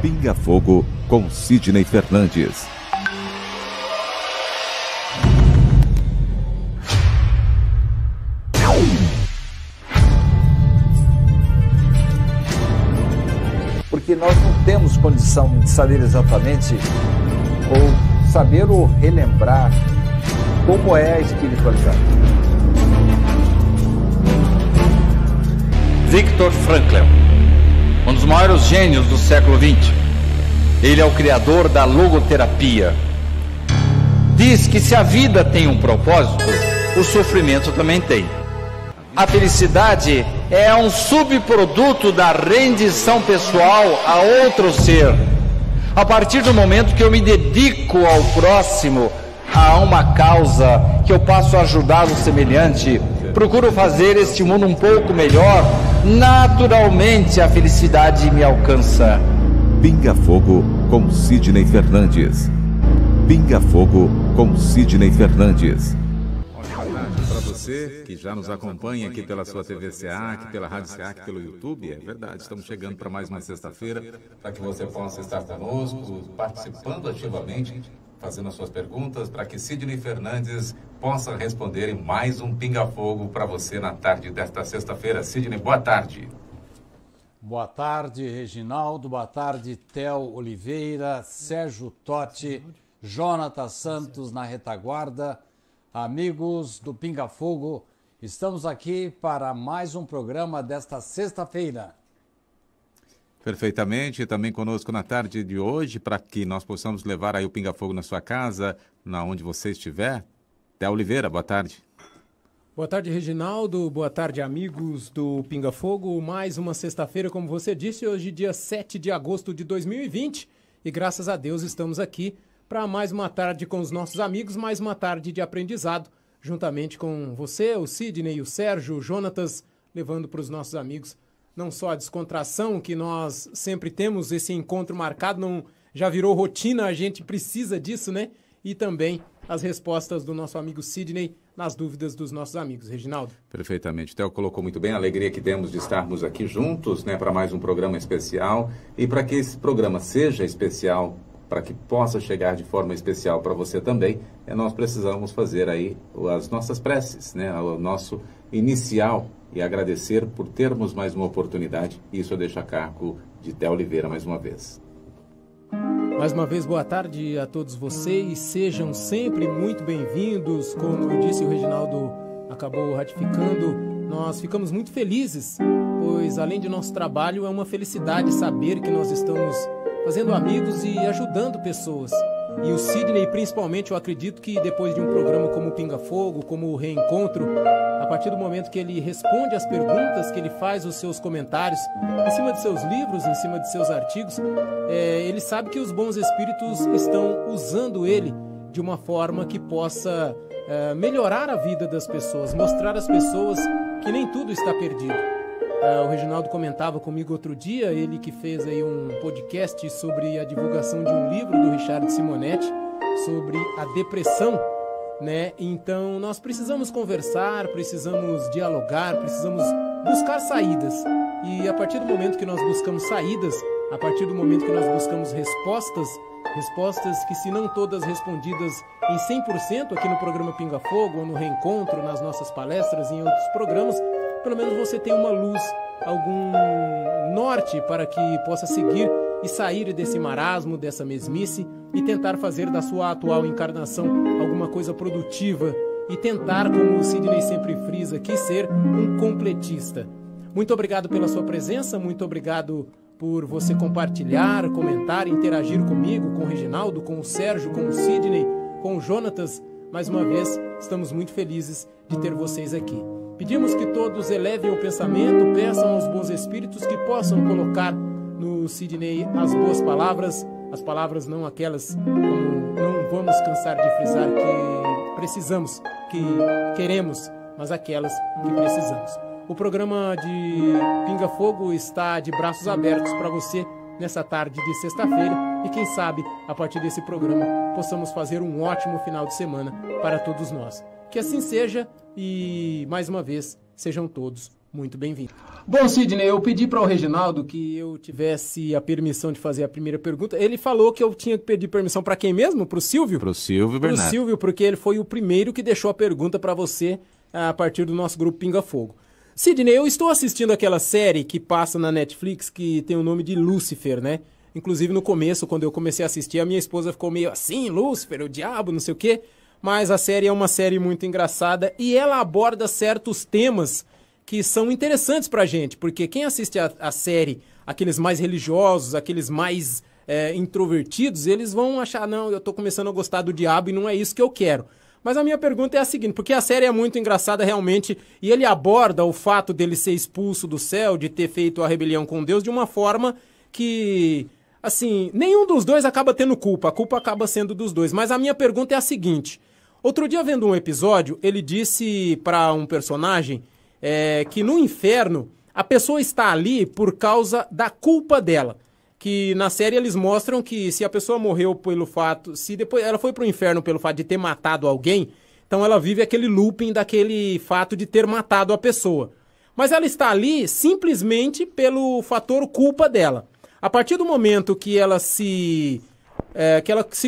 Pinga Fogo com Sidney Fernandes. Porque nós não temos condição de saber exatamente ou saber ou relembrar como é a espiritualidade. Viktor Frankl, um dos maiores gênios do século XX. Ele é o criador da logoterapia. Diz que se a vida tem um propósito, o sofrimento também tem. A felicidade é um subproduto da rendição pessoal a outro ser. A partir do momento que eu me dedico ao próximo, a uma causa, que eu passo a ajudar o semelhante, procuro fazer este mundo um pouco melhor, naturalmente a felicidade me alcança. Pinga Fogo com Sidney Fernandes. Pinga Fogo com Sidney Fernandes. Para você que já nos acompanha aqui pela sua TV SEAC, pela Rádio SEAC, pelo YouTube, é verdade, estamos chegando para mais uma sexta-feira, para que você possa estar conosco, participando ativamente, fazendo as suas perguntas, para que Sidney Fernandes possa responder em mais um Pinga Fogo para você na tarde desta sexta-feira. Sidney, boa tarde. Boa tarde, Reginaldo. Boa tarde, Theo Oliveira, Sérgio Totti, Jonathan Santos na retaguarda. Amigos do Pinga Fogo, estamos aqui para mais um programa desta sexta-feira. Perfeitamente, também conosco na tarde de hoje, para que nós possamos levar aí o Pinga Fogo na sua casa, na onde você estiver. Theo Oliveira, boa tarde. Boa tarde, Reginaldo. Boa tarde, amigos do Pinga Fogo. Mais uma sexta-feira, como você disse, hoje dia 7 de agosto de 2020. E graças a Deus estamos aqui para mais uma tarde com os nossos amigos, mais uma tarde de aprendizado, juntamente com você, o Sidney, o Sérgio, o Jonatas, levando para os nossos amigos não só a descontração que nós sempre temos, esse encontro marcado, não já virou rotina, a gente precisa disso, né? E também as respostas do nosso amigo Sidney nas dúvidas dos nossos amigos. Reginaldo. Perfeitamente. O Theo colocou muito bem a alegria que temos de estarmos aqui juntos, né, para mais um programa especial. E para que esse programa seja especial, para que possa chegar de forma especial para você também, nós precisamos fazer aí as nossas preces, né, o nosso inicial, e agradecer por termos mais uma oportunidade. Isso eu deixo a cargo de Theo Oliveira mais uma vez. Mais uma vez, boa tarde a todos vocês. Sejam sempre muito bem-vindos. Como eu disse, o Reginaldo acabou ratificando. Nós ficamos muito felizes, pois além de nosso trabalho, é uma felicidade saber que nós estamos fazendo amigos e ajudando pessoas. E o Sidney, principalmente, eu acredito que depois de um programa como o Pinga Fogo, como o Reencontro, a partir do momento que ele responde às perguntas, que ele faz os seus comentários em cima de seus livros, em cima de seus artigos, ele sabe que os bons espíritos estão usando ele de uma forma que possa melhorar a vida das pessoas, mostrar às pessoas que nem tudo está perdido. O Reginaldo comentava comigo outro dia, ele que fez aí um podcast sobre a divulgação de um livro do Richard Simonetti sobre a depressão, né? Então nós precisamos conversar, precisamos dialogar, precisamos buscar saídas. E a partir do momento que nós buscamos saídas, a partir do momento que nós buscamos respostas que se não todas respondidas em 100% aqui no programa Pinga Fogo ou no Reencontro, nas nossas palestras e em outros programas, pelo menos você tem uma luz, algum norte para que possa seguir e sair desse marasmo, dessa mesmice e tentar fazer da sua atual encarnação alguma coisa produtiva e tentar, como o Sidney sempre frisa aqui, ser um completista. Muito obrigado pela sua presença, muito obrigado por você compartilhar, comentar, interagir comigo, com o Reginaldo, com o Sérgio, com o Sidney, com o Jonatas. Mais uma vez, estamos muito felizes de ter vocês aqui. Pedimos que todos elevem o pensamento, peçam aos bons espíritos que possam colocar no Sidney as boas palavras, as palavras não aquelas, como não vamos cansar de frisar, que precisamos, que queremos, mas aquelas que precisamos. O programa de Pinga Fogo está de braços abertos para você nessa tarde de sexta-feira e quem sabe, a partir desse programa, possamos fazer um ótimo final de semana para todos nós. Que assim seja e, mais uma vez, sejam todos muito bem-vindo. Bom, Sidney, eu pedi para o Reginaldo que eu tivesse a permissão de fazer a primeira pergunta. Ele falou que eu tinha que pedir permissão para quem mesmo? Para o Silvio? Para o Silvio Bernardo. Para o Silvio, porque ele foi o primeiro que deixou a pergunta para você a partir do nosso grupo Pinga Fogo. Sidney, eu estou assistindo aquela série que passa na Netflix que tem o nome de Lúcifer, né? Inclusive no começo, quando eu comecei a assistir, a minha esposa ficou meio assim, Lúcifer, o diabo, não sei o quê. Mas a série é uma série muito engraçada e ela aborda certos temas que são interessantes pra gente, porque quem assiste a série, aqueles mais religiosos, aqueles mais introvertidos, eles vão achar, não, eu tô começando a gostar do diabo e não é isso que eu quero. Mas a minha pergunta é a seguinte, porque a série é muito engraçada realmente, e ele aborda o fato dele ser expulso do céu, de ter feito a rebelião com Deus, de uma forma que, assim, nenhum dos dois acaba tendo culpa, a culpa acaba sendo dos dois. Mas a minha pergunta é a seguinte, outro dia vendo um episódio, ele disse pra um personagem que no inferno a pessoa está ali por causa da culpa dela. Que na série eles mostram que se a pessoa morreu pelo fato... Se depois ela foi pro inferno pelo fato de ter matado alguém, então ela vive aquele looping daquele fato de ter matado a pessoa. Mas ela está ali simplesmente pelo fator culpa dela. A partir do momento que ela se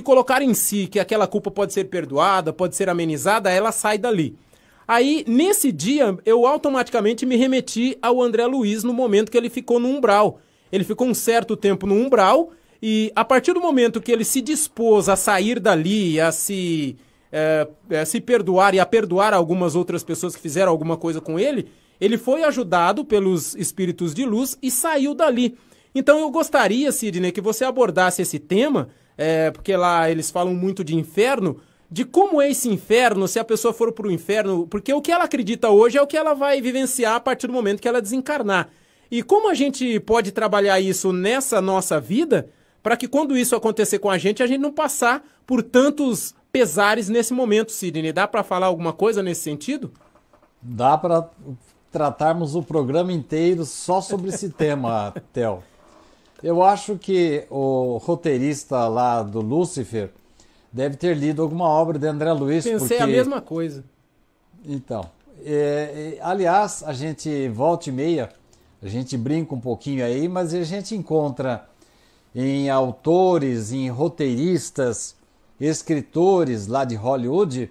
colocar em si que aquela culpa pode ser perdoada, pode ser amenizada, ela sai dali. Aí, nesse dia, eu automaticamente me remeti ao André Luiz no momento que ele ficou no umbral. Ele ficou um certo tempo no umbral e, a partir do momento que ele se dispôs a sair dali, a se perdoar e a perdoar algumas outras pessoas que fizeram alguma coisa com ele, ele foi ajudado pelos espíritos de luz e saiu dali. Então, eu gostaria, Sidney, que você abordasse esse tema, porque lá eles falam muito de inferno, de como é esse inferno, se a pessoa for para o inferno, porque o que ela acredita hoje é o que ela vai vivenciar a partir do momento que ela desencarnar. E como a gente pode trabalhar isso nessa nossa vida, para que quando isso acontecer com a gente não passar por tantos pesares nesse momento, Sidney? Dá para falar alguma coisa nesse sentido? Dá para tratarmos o programa inteiro só sobre esse tema, Theo. Eu acho que o roteirista lá do Lúcifer deve ter lido alguma obra de André Luiz. Pensei a mesma coisa. Então, aliás, a gente volta e meia, a gente brinca um pouquinho aí, mas a gente encontra em autores, em roteiristas, escritores lá de Hollywood,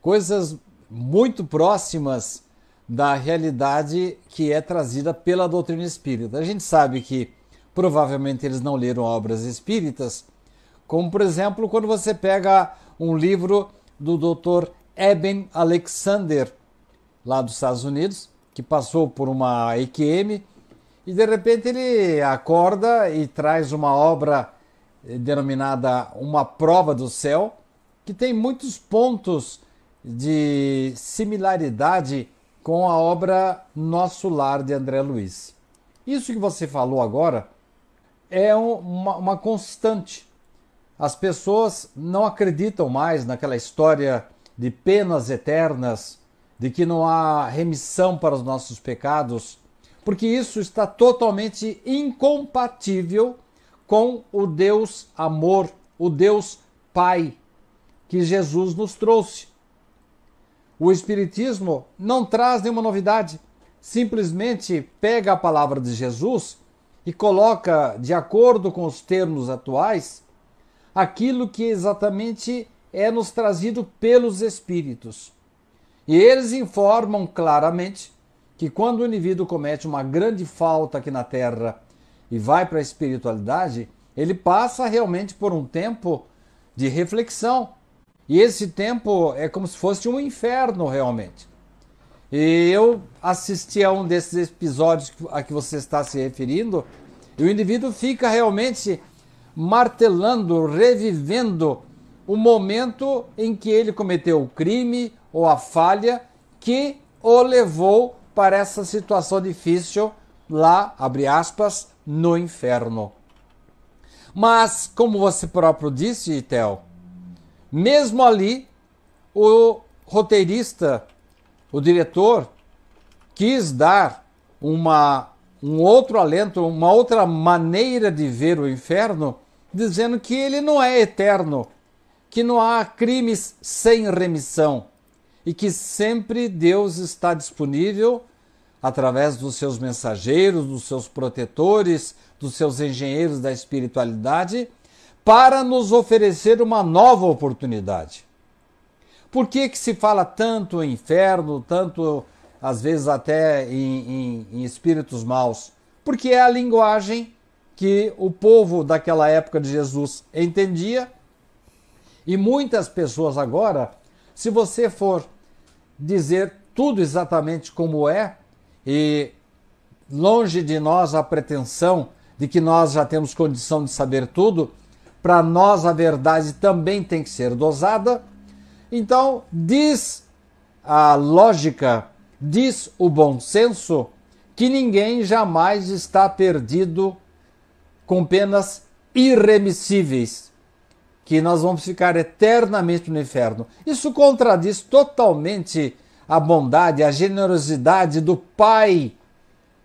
coisas muito próximas da realidade que é trazida pela doutrina espírita. A gente sabe que provavelmente eles não leram obras espíritas, como, por exemplo, quando você pega um livro do Dr. Eben Alexander, lá dos Estados Unidos, que passou por uma EQM, e de repente ele acorda e traz uma obra denominada Uma Prova do Céu, que tem muitos pontos de similaridade com a obra Nosso Lar, de André Luiz. Isso que você falou agora é uma constante. As pessoas não acreditam mais naquela história de penas eternas, de que não há remissão para os nossos pecados, porque isso está totalmente incompatível com o Deus amor, o Deus Pai, que Jesus nos trouxe. O Espiritismo não traz nenhuma novidade, simplesmente pega a palavra de Jesus e coloca, de acordo com os termos atuais, aquilo que exatamente é nos trazido pelos Espíritos. E eles informam claramente que quando o indivíduo comete uma grande falta aqui na Terra e vai para a espiritualidade, ele passa realmente por um tempo de reflexão. E esse tempo é como se fosse um inferno realmente. E eu assisti a um desses episódios a que você está se referindo, e o indivíduo fica realmente martelando, revivendo o momento em que ele cometeu o crime ou a falha que o levou para essa situação difícil lá, abre aspas, no inferno. Mas, como você próprio disse, Theo, mesmo ali, o roteirista, o diretor, quis dar um outro alento, uma outra maneira de ver o inferno, dizendo que ele não é eterno, que não há crimes sem remissão e que sempre Deus está disponível através dos seus mensageiros, dos seus protetores, dos seus engenheiros da espiritualidade, para nos oferecer uma nova oportunidade. Por que se fala tanto em inferno, tanto às vezes até em espíritos maus? Porque é a linguagem que o povo daquela época de Jesus entendia, e muitas pessoas agora, se você for dizer tudo exatamente como é, e longe de nós a pretensão de que nós já temos condição de saber tudo, para nós a verdade também tem que ser dosada. Então, diz a lógica, diz o bom senso, que ninguém jamais está perdido com penas irremissíveis, que nós vamos ficar eternamente no inferno. Isso contradiz totalmente a bondade, a generosidade do Pai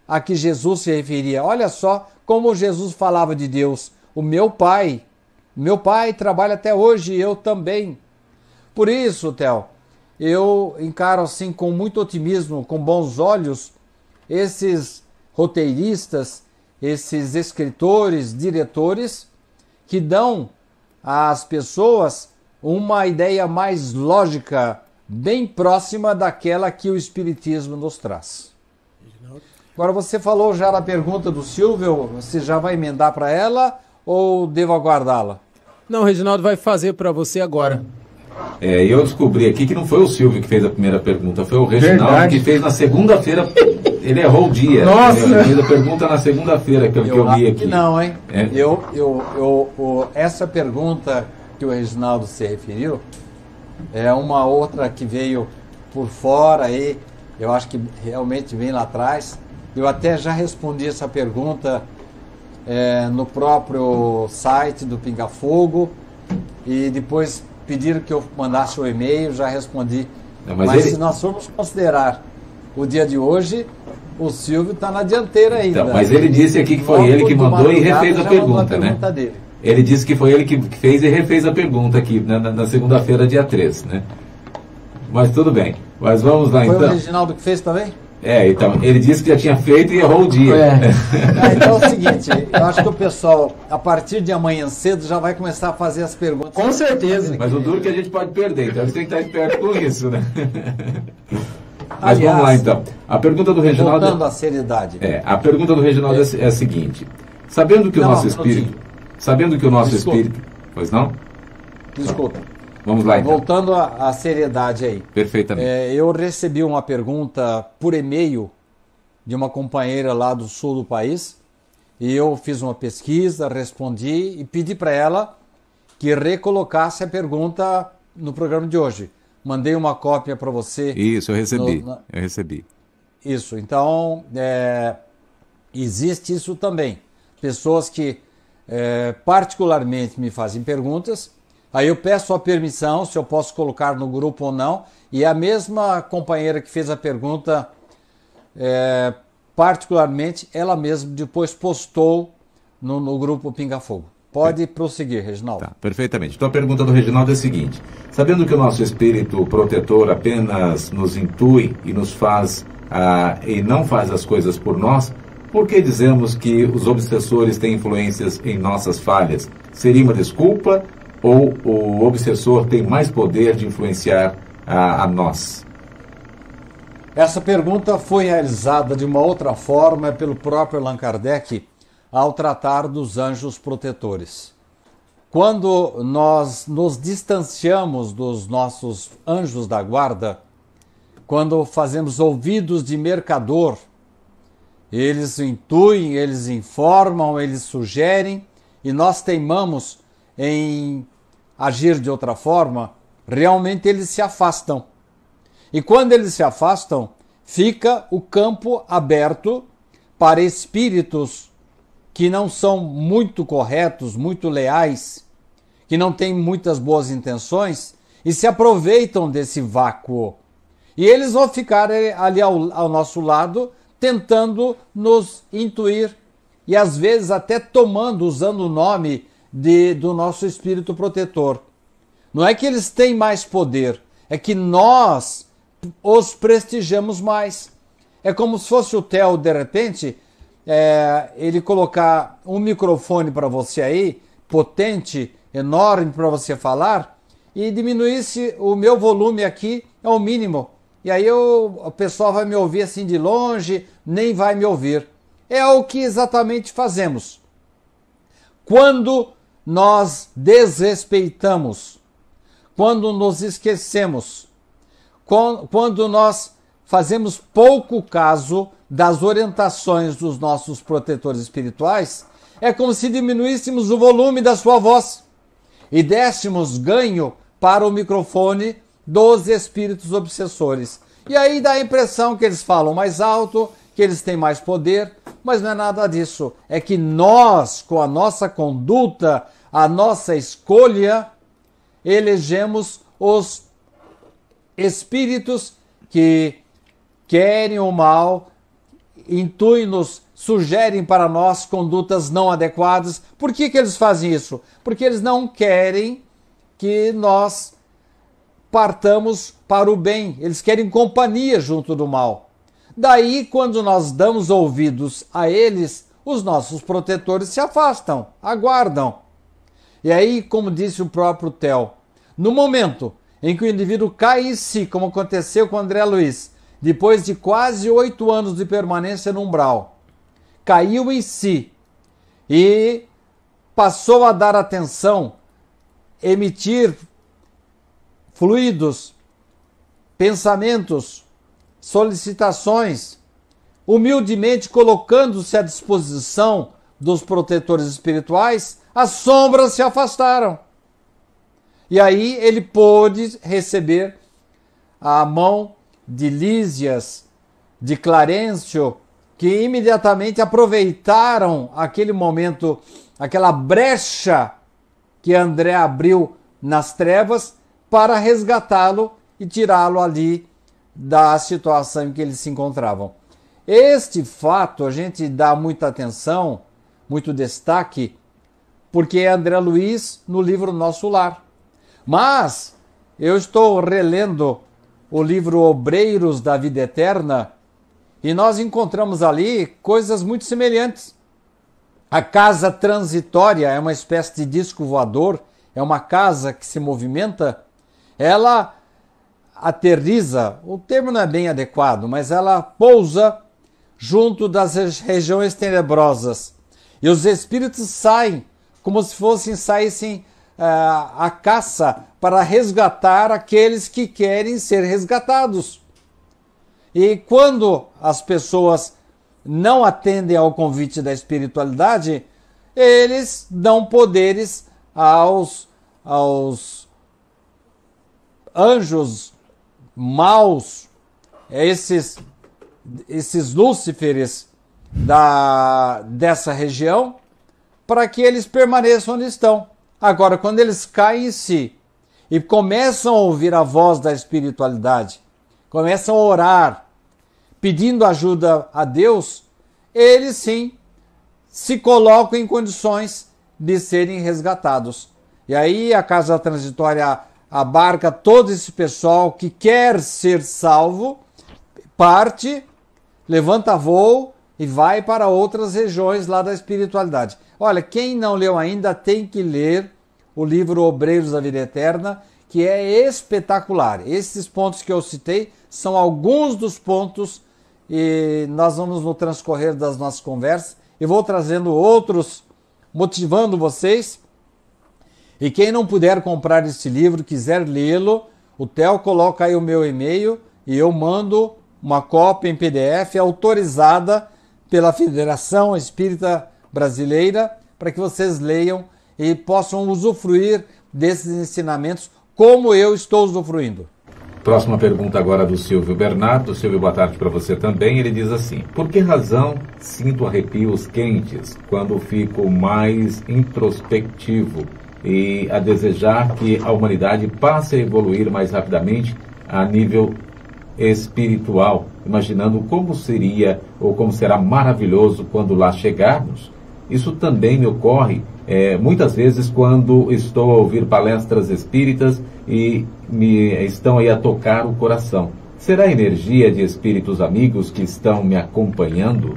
a que Jesus se referia. Olha só como Jesus falava de Deus. O meu Pai trabalha até hoje e eu também. Por isso, Theo, eu encaro assim com muito otimismo, com bons olhos, esses roteiristas, esses escritores, diretores, que dão às pessoas uma ideia mais lógica, bem próxima daquela que o Espiritismo nos traz. Agora, você falou já na pergunta do Silvio, você já vai emendar para ela ou devo aguardá-la? Não, o Reginaldo vai fazer para você agora. Eu descobri aqui que não foi o Silvio que fez a primeira pergunta, foi o Reginaldo que fez na segunda-feira. Ele errou o dia. Nossa! Ele fez a pergunta na segunda-feira, que eu li aqui. Não, hein? Essa pergunta que o Reginaldo se referiu é uma outra que veio por fora aí, eu acho que realmente vem lá atrás. Eu até já respondi essa pergunta no próprio site do Pinga Fogo, e depois pediram que eu mandasse o e-mail, já respondi. Mas se nós formos considerar o dia de hoje, o Silvio está na dianteira ainda. Então, mas ele disse aqui que foi ele que mandou e refez a pergunta, né? Dele. Ele disse que foi ele que fez e refez a pergunta aqui na segunda-feira, dia 3, né? Mas tudo bem. Mas vamos lá, então. Foi o Reginaldo que fez também? Então, ele disse que já tinha feito e errou o dia. Então é o seguinte, eu acho que o pessoal, a partir de amanhã cedo, já vai começar a fazer as perguntas. Com certeza. Mas o duro que a gente pode perder, então a gente tem que estar esperto com isso, né? Mas Aliás, vamos lá, então. A pergunta do Reginaldo... Voltando à seriedade. A pergunta do Reginaldo é a seguinte. Sabendo que o nosso espírito... espírito... Pois não? Desculpa. Vamos lá, então. Voltando à seriedade aí. Perfeitamente. Eu recebi uma pergunta por e-mail de uma companheira lá do sul do país, e eu fiz uma pesquisa, respondi e pedi para ela que recolocasse a pergunta no programa de hoje. Mandei uma cópia para você. Isso, eu recebi. Eu recebi. Isso, então existe isso também. Pessoas que particularmente me fazem perguntas. Aí eu peço a permissão, se eu posso colocar no grupo ou não, e a mesma companheira que fez a pergunta, particularmente, ela mesma depois postou no grupo Pinga Fogo. Pode prosseguir, Reginaldo. Tá, perfeitamente. Então a pergunta do Reginaldo é a seguinte: sabendo que o nosso espírito protetor apenas nos intui e nos faz, e não faz as coisas por nós, por que dizemos que os obsessores têm influências em nossas falhas? Seria uma desculpa? Ou o obsessor tem mais poder de influenciar a nós? Essa pergunta foi realizada de uma outra forma pelo próprio Allan Kardec ao tratar dos anjos protetores. Quando nós nos distanciamos dos nossos anjos da guarda, quando fazemos ouvidos de mercador, eles intuem, eles informam, eles sugerem, e nós teimamos em agir de outra forma, realmente eles se afastam. E quando eles se afastam, fica o campo aberto para espíritos que não são muito corretos, muito leais, que não têm muitas boas intenções e se aproveitam desse vácuo. E eles vão ficar ali ao nosso lado, tentando nos intuir e às vezes até usando o nome do nosso espírito protetor. Não é que eles têm mais poder, é que nós os prestigiamos mais. É como se fosse o Theo, de repente, ele colocar um microfone para você aí, potente, enorme para você falar, e diminuísse o meu volume aqui ao mínimo. E aí o pessoal vai me ouvir assim de longe, nem vai me ouvir. É o que exatamente fazemos. Quando nós desrespeitamos, quando nos esquecemos, quando nós fazemos pouco caso das orientações dos nossos protetores espirituais, é como se diminuíssemos o volume da sua voz e dessemos ganho para o microfone dos espíritos obsessores. E aí dá a impressão que eles falam mais alto, que eles têm mais poder, mas não é nada disso. É que nós, com a nossa conduta, a nossa escolha, elegemos os espíritos que querem o mal, intuem-nos, sugerem para nós condutas não adequadas. Por que eles fazem isso? Porque eles não querem que nós partamos para o bem. Eles querem companhia junto do mal. Daí, quando nós damos ouvidos a eles, os nossos protetores se afastam, aguardam. E aí, como disse o próprio Theo, no momento em que o indivíduo cai em si, como aconteceu com André Luiz, depois de quase 8 anos de permanência no umbral, caiu em si e passou a dar atenção, emitir fluidos, pensamentos, solicitações, humildemente colocando-se à disposição dos protetores espirituais, as sombras se afastaram. E aí ele pôde receber a mão de Lísias, de Clarencio, que imediatamente aproveitaram aquele momento, aquela brecha que André abriu nas trevas para resgatá-lo e tirá-lo ali da situação em que eles se encontravam. Este fato a gente dá muita atenção, muito destaque, porque é André Luiz no livro Nosso Lar. Mas eu estou relendo o livro Obreiros da Vida Eterna e nós encontramos ali coisas muito semelhantes. A casa transitória é uma espécie de disco voador, é uma casa que se movimenta, ela aterriza, o termo não é bem adequado, mas ela pousa junto das regiões tenebrosas. E os espíritos saem como se saíssem a caça para resgatar aqueles que querem ser resgatados. E quando as pessoas não atendem ao convite da espiritualidade, eles dão poderes aos anjos maus, esses lúciferes dessa região, para que eles permaneçam onde estão. Agora, quando eles caem em si e começam a ouvir a voz da espiritualidade, começam a orar, pedindo ajuda a Deus, eles sim se colocam em condições de serem resgatados. E aí a casa transitória abarca todo esse pessoal que quer ser salvo, parte, levanta voo e vai para outras regiões lá da espiritualidade. Olha, quem não leu ainda tem que ler o livro Obreiros da Vida Eterna, que é espetacular. Esses pontos que eu citei são alguns dos pontos e nós vamos no transcorrer das nossas conversas e vou trazendo outros, motivando vocês. E quem não puder comprar esse livro, quiser lê-lo, o Theo coloca aí o meu e-mail e eu mando uma cópia em PDF autorizada pela Federação Espírita Brasileira para que vocês leiam e possam usufruir desses ensinamentos como eu estou usufruindo. Próxima pergunta agora do Silvio Bernardo. Silvio, boa tarde para você também. Ele diz assim: por que razão sinto arrepios quentes quando fico mais introspectivo e a desejar que a humanidade passe a evoluir mais rapidamente a nível espiritual, imaginando como seria ou como será maravilhoso quando lá chegarmos? Isso também me ocorre muitas vezes quando estou a ouvir palestras espíritas e me estão aí a tocar o coração. Será energia de espíritos amigos que estão me acompanhando?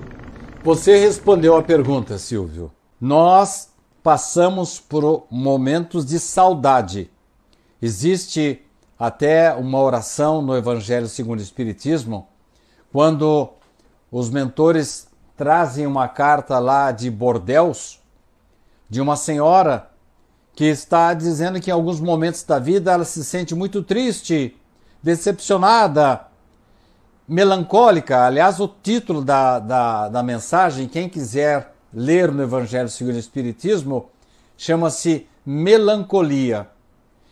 Você respondeu a pergunta, Silvio. Nós passamos por momentos de saudade. Existe até uma oração no Evangelho segundo o Espiritismo, quando os mentores trazem uma carta lá de Bordeaux, de uma senhora que está dizendo que em alguns momentos da vida ela se sente muito triste, decepcionada, melancólica. Aliás, o título da mensagem, quem quiser ler no Evangelho segundo o Espiritismo, chama-se Melancolia.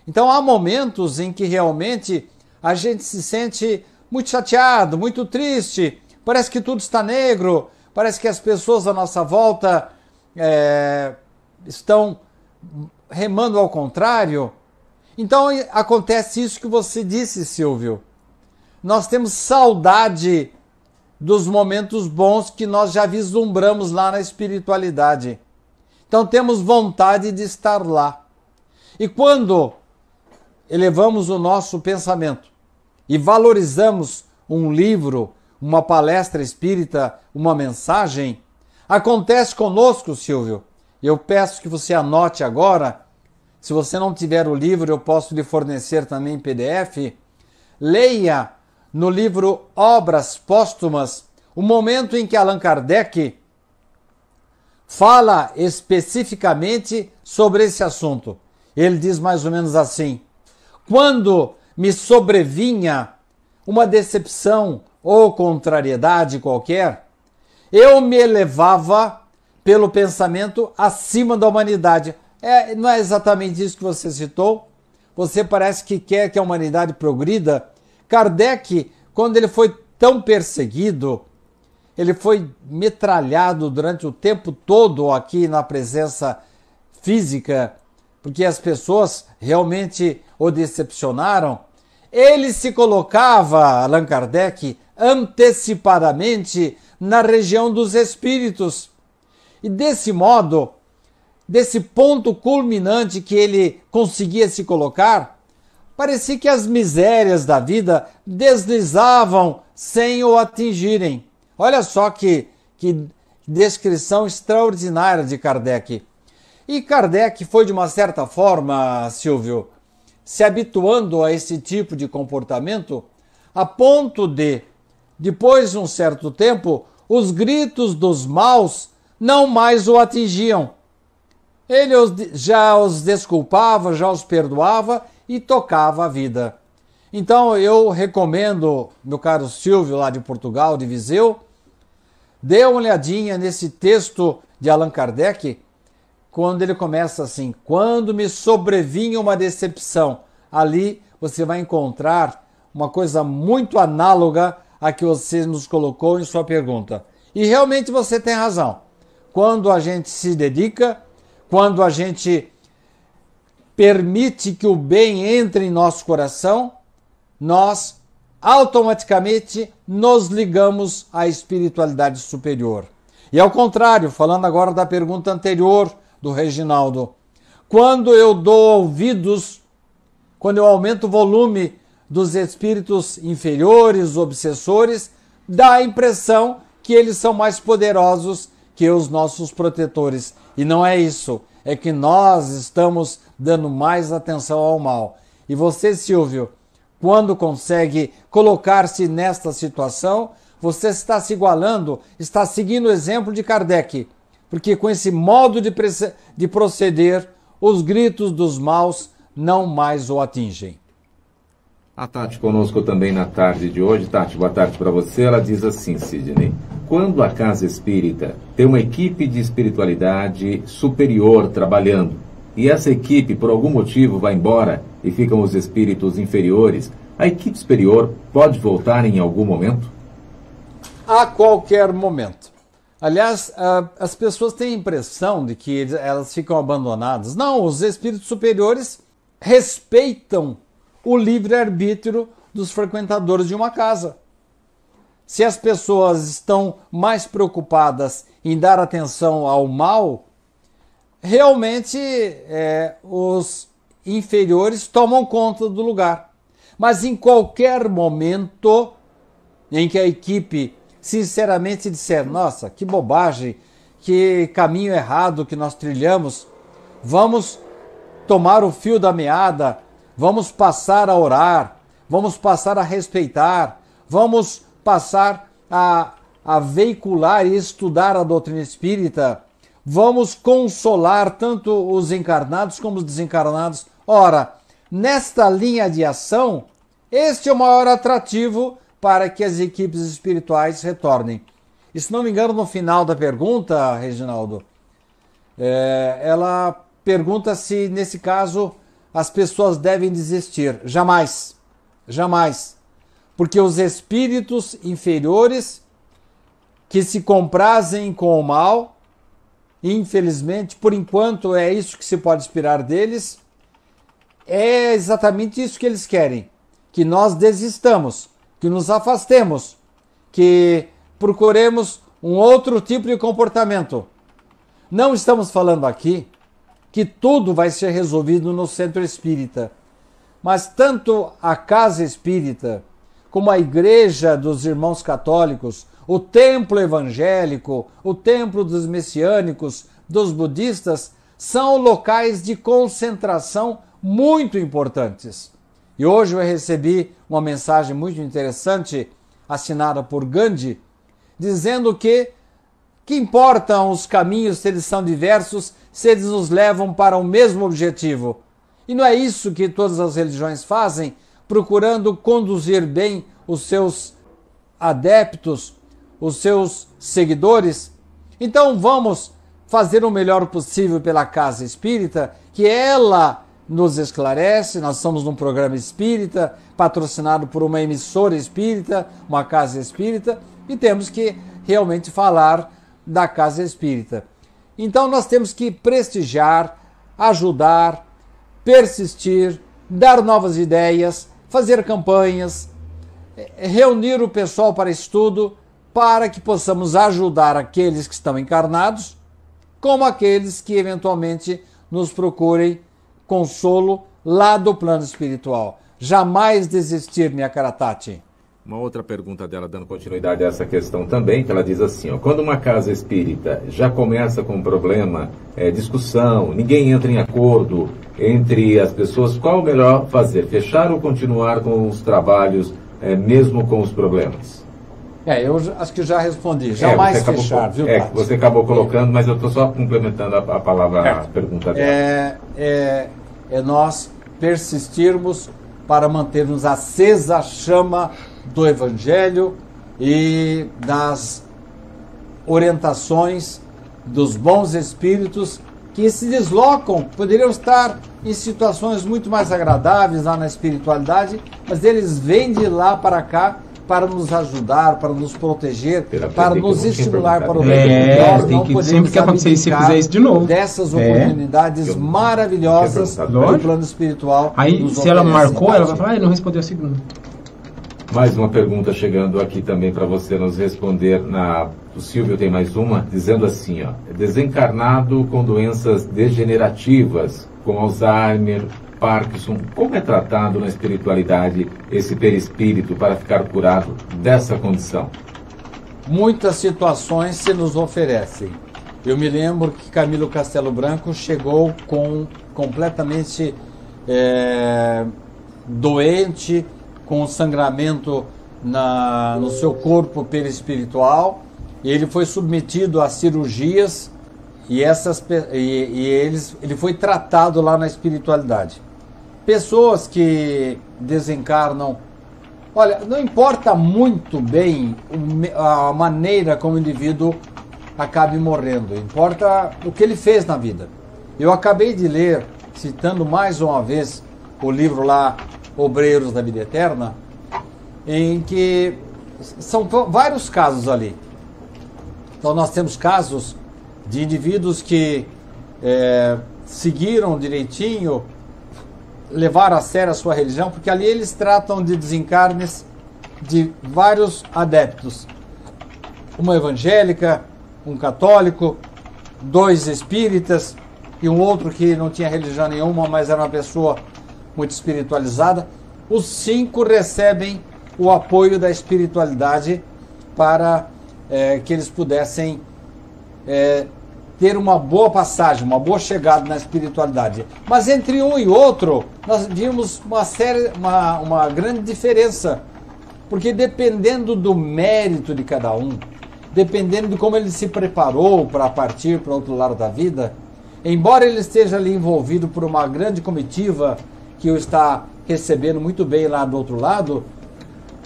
Então há momentos em que realmente a gente se sente muito chateado, muito triste, parece que tudo está negro, parece que as pessoas à nossa volta estão remando ao contrário. Então acontece isso que você disse, Silvio. Nós temos saudade dos momentos bons que nós já vislumbramos lá na espiritualidade. Então temos vontade de estar lá. E quando elevamos o nosso pensamento e valorizamos um livro, uma palestra espírita, uma mensagem, acontece conosco, Silvio. Eu peço que você anote agora. Se você não tiver o livro, eu posso lhe fornecer também em PDF. Leia no livro Obras Póstumas o momento em que Allan Kardec fala especificamente sobre esse assunto. Ele diz mais ou menos assim: quando me sobrevinha uma decepção ou contrariedade qualquer, eu me elevava pelo pensamento acima da humanidade. Não é exatamente isso que você citou? Você parece que quer que a humanidade progrida. Kardec, quando ele foi tão perseguido, ele foi metralhado durante o tempo todo aqui na presença física, porque as pessoas realmente o decepcionaram. Ele se colocava, Allan Kardec, antecipadamente na região dos espíritos. E desse modo, desse ponto culminante que ele conseguia se colocar, parecia que as misérias da vida deslizavam sem o atingirem. Olha só que descrição extraordinária de Kardec. E Kardec foi, de uma certa forma, Silvio, se habituando a esse tipo de comportamento, a ponto de, depois de um certo tempo, os gritos dos maus não mais o atingiam. Ele já os desculpava, já os perdoava e tocava a vida. Então eu recomendo, meu caro Silvio, lá de Portugal, de Viseu, dê uma olhadinha nesse texto de Allan Kardec, quando ele começa assim: quando me sobrevinha uma decepção. Ali você vai encontrar uma coisa muito análoga à que você nos colocou em sua pergunta. E realmente você tem razão. Quando a gente se dedica, quando a gente permite que o bem entre em nosso coração, nós automaticamente nos ligamos à espiritualidade superior. E ao contrário, falando agora da pergunta anterior do Reginaldo, quando eu dou ouvidos, quando eu aumento o volume dos espíritos inferiores, obsessores, dá a impressão que eles são mais poderosos que os nossos protetores. E não é isso, é que nós estamos dando mais atenção ao mal. E você, Silvio, quando consegue colocar-se nesta situação, você está se igualando, está seguindo o exemplo de Kardec, porque com esse modo de proceder, os gritos dos maus não mais o atingem. A Tati conosco também na tarde de hoje. Tati, boa tarde para você. Ela diz assim, Sidney: quando a casa espírita tem uma equipe de espiritualidade superior trabalhando, e essa equipe por algum motivo vai embora e ficam os espíritos inferiores, a equipe superior pode voltar em algum momento? A qualquer momento. Aliás, as pessoas têm a impressão de que elas ficam abandonadas. Não, os espíritos superiores respeitam o livre-arbítrio dos frequentadores de uma casa. Se as pessoas estão mais preocupadas em dar atenção ao mal, realmente os inferiores tomam conta do lugar. Mas em qualquer momento em que a equipe sinceramente disser, nossa, que bobagem, que caminho errado que nós trilhamos, vamos tomar o fio da meada, vamos passar a orar, vamos passar a respeitar, vamos passar a veicular e estudar a doutrina espírita, vamos consolar tanto os encarnados como os desencarnados. Ora, nesta linha de ação, este é o maior atrativo para que as equipes espirituais retornem. E se não me engano, no final da pergunta, Reginaldo, ela pergunta se, nesse caso, as pessoas devem desistir. Jamais. Jamais. Porque os espíritos inferiores que se comprazem com o mal, infelizmente, por enquanto é isso que se pode esperar deles, é exatamente isso que eles querem. Que nós desistamos, que nos afastemos, que procuremos um outro tipo de comportamento. Não estamos falando aqui que tudo vai ser resolvido no centro espírita, mas tanto a casa espírita, como a igreja dos irmãos católicos, o templo evangélico, o templo dos messiânicos, dos budistas, são locais de concentração muito importantes. E hoje eu recebi uma mensagem muito interessante, assinada por Gandhi, dizendo que importam os caminhos se eles são diversos, se eles nos levam para o mesmo objetivo. E não é isso que todas as religiões fazem, procurando conduzir bem os seus adeptos, os seus seguidores? Então vamos fazer o melhor possível pela casa espírita, que ela nos esclarece. Nós estamos num programa espírita, patrocinado por uma emissora espírita, uma casa espírita, e temos que realmente falar da casa espírita. Então nós temos que prestigiar, ajudar, persistir, dar novas ideias, fazer campanhas, reunir o pessoal para estudo, para que possamos ajudar aqueles que estão encarnados, como aqueles que eventualmente nos procurem consolo lá do plano espiritual. Jamais desistir, minha cara Tati. Uma outra pergunta dela, dando continuidade a essa questão também, que ela diz assim, ó, quando uma casa espírita já começa com um problema, discussão, ninguém entra em acordo entre as pessoas, qual o melhor fazer? Fechar ou continuar com os trabalhos, mesmo com os problemas? Eu acho que já respondi. Jamais fechar, viu, Tati? Você acabou colocando, mas eu estou só complementando a palavra, a pergunta dela. É nós persistirmos para mantermos acesa a chama do Evangelho e das orientações dos bons espíritos que se deslocam, poderiam estar em situações muito mais agradáveis lá na espiritualidade, mas eles vêm de lá para cá para nos ajudar, para nos proteger, para nos estimular para o bem. Sempre que acontecer isso, você fizer isso de novo. Dessas oportunidades maravilhosas do plano espiritual. Aí, se ela marcou, ela vai falar, não respondeu a segunda. Mais uma pergunta chegando aqui também para você nos responder. O Silvio tem mais uma, dizendo assim, ó, desencarnado com doenças degenerativas, com Alzheimer, Parkinson, como é tratado na espiritualidade esse perispírito para ficar curado dessa condição? Muitas situações se nos oferecem. Eu me lembro que Camilo Castelo Branco chegou completamente doente, com sangramento no seu corpo perispiritual. Ele foi submetido a cirurgias e ele foi tratado lá na espiritualidade. Pessoas que desencarnam, olha, não importa muito bem a maneira como o indivíduo acabe morrendo, importa o que ele fez na vida. Eu acabei de ler, citando mais uma vez o livro lá, Obreiros da Vida Eterna, em que são vários casos ali. Então nós temos casos de indivíduos que seguiram direitinho, levaram a sério a sua religião, porque ali eles tratam de desencarnes de vários adeptos. Uma evangélica, um católico, 2 espíritas e um outro que não tinha religião nenhuma, mas era uma pessoa muito espiritualizada. os 5 recebem o apoio da espiritualidade para que eles pudessem ter uma boa passagem, uma boa chegada na espiritualidade. Mas entre um e outro, nós vimos uma grande diferença, porque dependendo do mérito de cada um, dependendo de como ele se preparou para partir para o outro lado da vida, embora ele esteja ali envolvido por uma grande comitiva que o está recebendo muito bem lá do outro lado,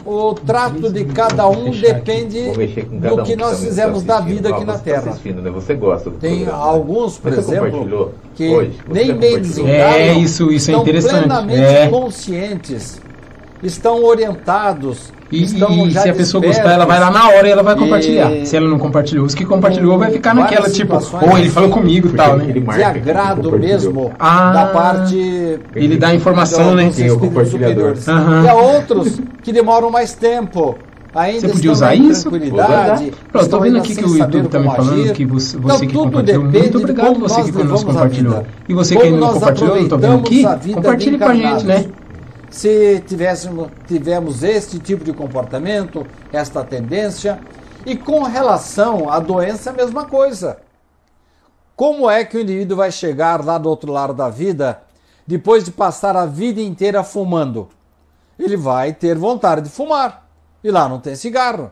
o trato de cada um depende do que nós fizemos da vida aqui na Terra. Você gosta do Tem programa, alguns, por exemplo, que hoje, nem bem desencarnam, isso é estão interessante. plenamente conscientes, estão orientados. E se a pessoa gostar, ela vai lá na hora e ela vai compartilhar. Se ela não compartilhou, os que compartilhou vai ficar naquela, tipo, ele falou comigo e tal, né? De agrado mesmo da parte... Ele dá informação, né? Dos espíritos superiores. E há outros que demoram mais tempo. Ainda você podia usar isso? Tranquilidade. Pronto, tô vendo aqui que o YouTube tá me falando que você que compartilhou. Muito obrigado você que conosco compartilhou. E você que ainda não compartilhou, não tô vendo aqui, compartilhe com a gente, né? Se tivemos este tipo de comportamento, esta tendência. E com relação à doença, a mesma coisa. Como é que o indivíduo vai chegar lá do outro lado da vida, depois de passar a vida inteira fumando? Ele vai ter vontade de fumar. E lá não tem cigarro.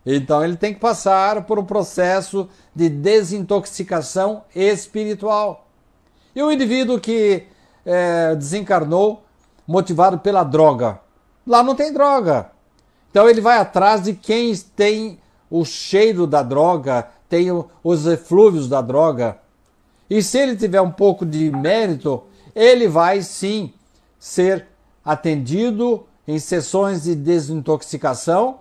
Então ele tem que passar por um processo de desintoxicação espiritual. E o indivíduo que desencarnou motivado pela droga, lá não tem droga. Então ele vai atrás de quem tem o cheiro da droga, tem os eflúvios da droga. E se ele tiver um pouco de mérito, ele vai sim ser atendido em sessões de desintoxicação,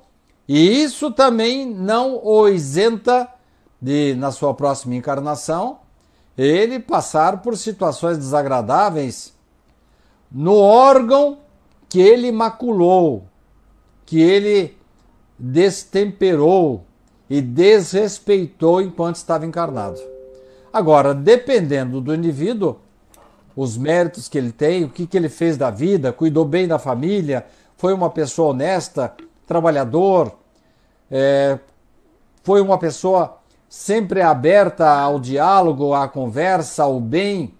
e isso também não o isenta de, na sua próxima encarnação, ele passar por situações desagradáveis no órgão que ele maculou, que ele destemperou e desrespeitou enquanto estava encarnado. Agora, dependendo do indivíduo, os méritos que ele tem, o que ele fez da vida, cuidou bem da família, foi uma pessoa honesta, trabalhador, foi uma pessoa sempre aberta ao diálogo, à conversa, ao bem,